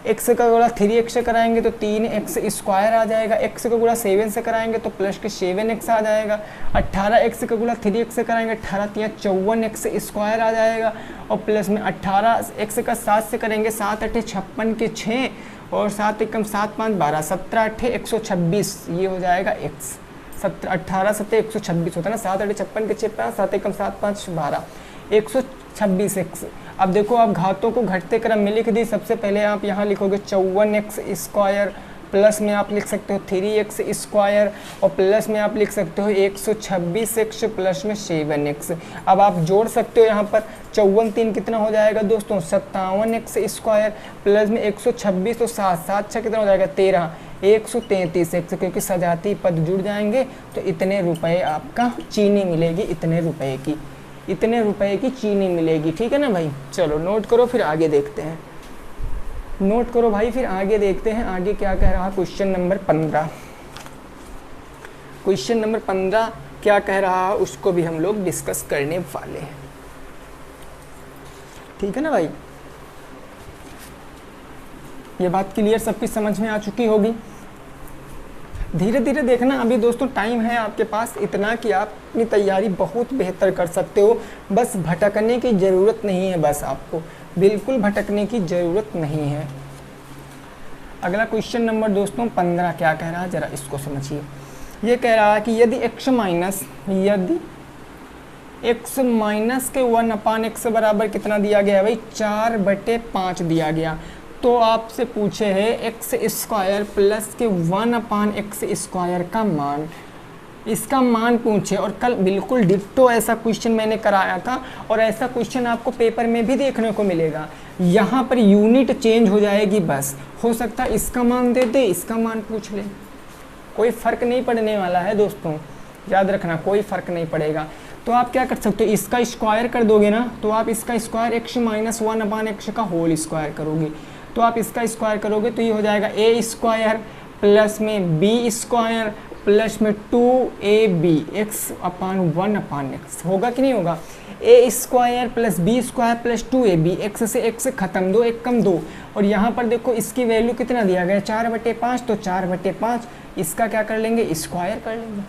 A: x का गुणा 3x से कराएंगे तो 3x स्क्वायर आ जाएगा, x का गुणा 7 से कराएंगे तो प्लस के 7x आ जाएगा, 18x का गुणा 3x से कराएंगे 18 × 54x स्क्वायर आ जाएगा, और प्लस में 18x का 7 से करेंगे 7 × 8 = 56 के 6, और 7 × 7 = 5 12, 17 × 8 = 126, ये हो जाएगा x। 18 7 126 होता है ना, 7 × 8 = 56 के 6 5, 7 × 7 5 12, 126x। अब देखो आप घातों को घटते क्रम में लिख दी। सबसे पहले आप यहाँ लिखोगे 54x स्क्वायर, प्लस में आप लिख सकते हो 3x स्क्वायर, और प्लस में आप लिख सकते हो 126x प्लस में 7x। अब आप जोड़ सकते हो यहाँ पर 54 3 कितना हो जाएगा दोस्तों? 57x स्क्वायर, प्लस में 126 तो 7 7 6 कितना हो जाएगा? 13, 133x, क्योंकि सजाती पद जुड़ जाएंगे तो इतने रुपए आपका चीनी मिलेगी, इतने रुपए की चीनी मिलेगी। ठीक है ना भाई? चलो नोट करो, फिर आगे देखते हैं। नोट करो भाई, फिर आगे देखते हैं आगे क्या कह रहा है क्वेश्चन नंबर 15। क्वेश्चन नंबर 15 क्या कह रहा है उसको भी हम लोग डिस्कस करने वाले हैं। ठीक है ना भाई? ये बात क्लियर सबकी समझ में आ चुकी होगी। धीरे धीरे देखना, अभी दोस्तों टाइम है आपके पास इतना कि आप अपनी तैयारी बहुत बेहतर कर सकते हो। बस भटकने की ज़रूरत नहीं है, बस आपको बिल्कुल भटकने की ज़रूरत नहीं है। अगला क्वेश्चन नंबर दोस्तों 15 क्या कह रहा है, ज़रा इसको समझिए। ये कह रहा है कि यदि x माइनस के 1/x बराबर कितना दिया गया है भाई, 4/5 दिया गया। तो आपसे पूछे है x² प्लस के 1/x² का मान, इसका मान पूछे। और कल बिल्कुल डिट्टो ऐसा क्वेश्चन मैंने कराया था और ऐसा क्वेश्चन आपको पेपर में भी देखने को मिलेगा। यहाँ पर यूनिट चेंज हो जाएगी बस, हो सकता है इसका मान दे दे, इसका मान पूछ ले, कोई फ़र्क नहीं पड़ने वाला है दोस्तों, याद रखना कोई फ़र्क नहीं पड़ेगा। तो आप क्या कर सकते हो, इसका स्क्वायर कर दोगे ना, तो आप इसका स्क्वायर x माइनस 1/x का होल स्क्वायर करोगे। तो आप इसका स्क्वायर करोगे तो ये हो जाएगा a² प्लस में b² प्लस में 2ab x/1/x होगा कि नहीं होगा। a² plus b² plus 2ab, x से x खत्म, 2 1 कम 2। और यहाँ पर देखो इसकी वैल्यू कितना दिया गया, 4/5, तो 4/5 इसका क्या कर लेंगे, स्क्वायर कर लेंगे।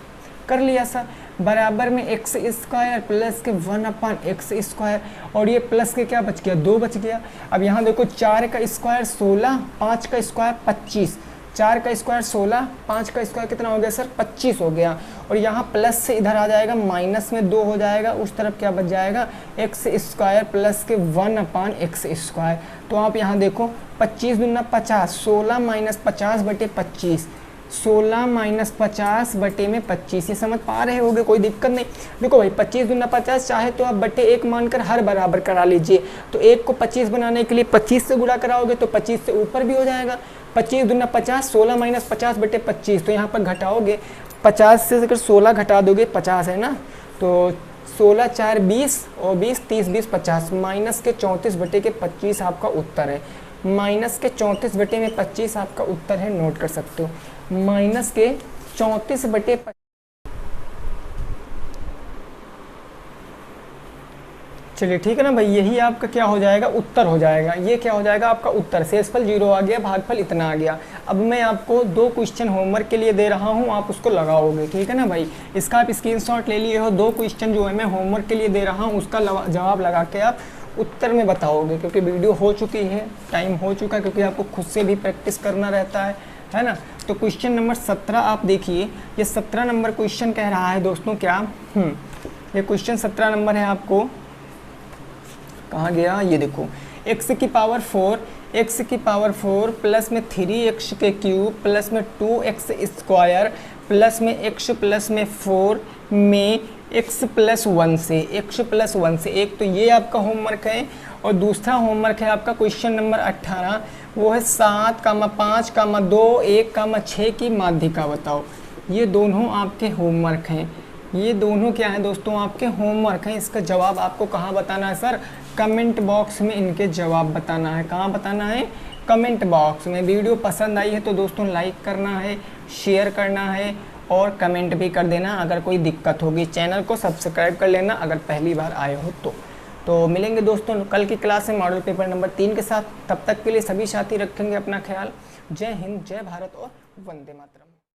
A: कर लिया सर, बराबर में x² प्लस के 1/x², और ये प्लस के क्या बच गया, 2 बच गया। अब यहाँ देखो 4 का स्क्वायर 16, 5 का स्क्वायर 25, 4 का स्क्वायर 16, 5 का स्क्वायर कितना हो गया सर, 25 हो गया। और यहाँ प्लस से इधर आ जाएगा, माइनस में 2 हो जाएगा, उस तरफ क्या बच जाएगा, x² प्लस के 1/x²। तो आप यहाँ देखो 25 दूना 50, 16 माइनस 50/25, 16 माइनस 50/25, ये समझ पा रहे होगे, कोई दिक्कत नहीं। देखो भाई 25 दूना 50, चाहे तो आप बटे 1 मानकर हर बराबर करा लीजिए। तो 1 को 25 बनाने के लिए 25 से गुणा कराओगे तो 25 से ऊपर भी हो जाएगा। 25 दूना 50, 16 माइनस 50/25, तो यहाँ पर घटाओगे 50 से अगर 16 घटा दोगे 50 है ना, तो 16 4 20 और 20 30 20 50, माइनस के 34/25 आपका उत्तर है। माइनस के 34/25 आपका उत्तर है, नोट कर सकते हो, माइनस के 34/25। चलिए ठीक है ना भाई, यही आपका क्या हो जाएगा, उत्तर हो जाएगा। ये क्या हो जाएगा आपका उत्तर, शेषफल 0 आ गया, भागफल इतना आ गया। अब मैं आपको 2 क्वेश्चन होमवर्क के लिए दे रहा हूँ, आप उसको लगाओगे, ठीक है ना भाई। इसका आप स्क्रीनशॉट ले लिए हो, 2 क्वेश्चन जो है मैं होमवर्क के लिए दे रहा हूँ, उसका जवाब लगा के आप उत्तर में बताओगे, क्योंकि वीडियो हो चुकी है, टाइम हो चुका है, क्योंकि आपको खुद से भी प्रैक्टिस करना रहता है ना। तो क्वेश्चन नंबर 17 आप देखिए, ये 17 नंबर क्वेश्चन कह रहा है दोस्तों क्या, ये क्वेश्चन 17 नंबर है। आपको कहाँ गया, ये देखो, x की पावर 4 प्लस में 3x के क्यूब प्लस में 2x² प्लस में x प्लस में 4 में x प्लस 1 से। एक तो ये आपका होमवर्क है, और दूसरा होमवर्क है आपका क्वेश्चन नंबर 18, वो है 7, 5, 2, 1, 6 की माध्यिका बताओ। ये दोनों आपके होमवर्क हैं, ये दोनों क्या है दोस्तों, आपके होमवर्क हैं। इसका जवाब आपको कहाँ बताना है सर, कमेंट बॉक्स में इनके जवाब बताना है। कहाँ बताना है, कमेंट बॉक्स में। वीडियो पसंद आई है तो दोस्तों लाइक करना है, शेयर करना है और कमेंट भी कर देना। अगर कोई दिक्कत होगी चैनल को सब्सक्राइब कर लेना अगर पहली बार आए हो तो मिलेंगे दोस्तों कल की क्लास में मॉडल पेपर नंबर 3 के साथ। तब तक के लिए सभी साथी रखेंगे अपना ख्याल। जय हिंद, जय भारत और वंदे मातरम।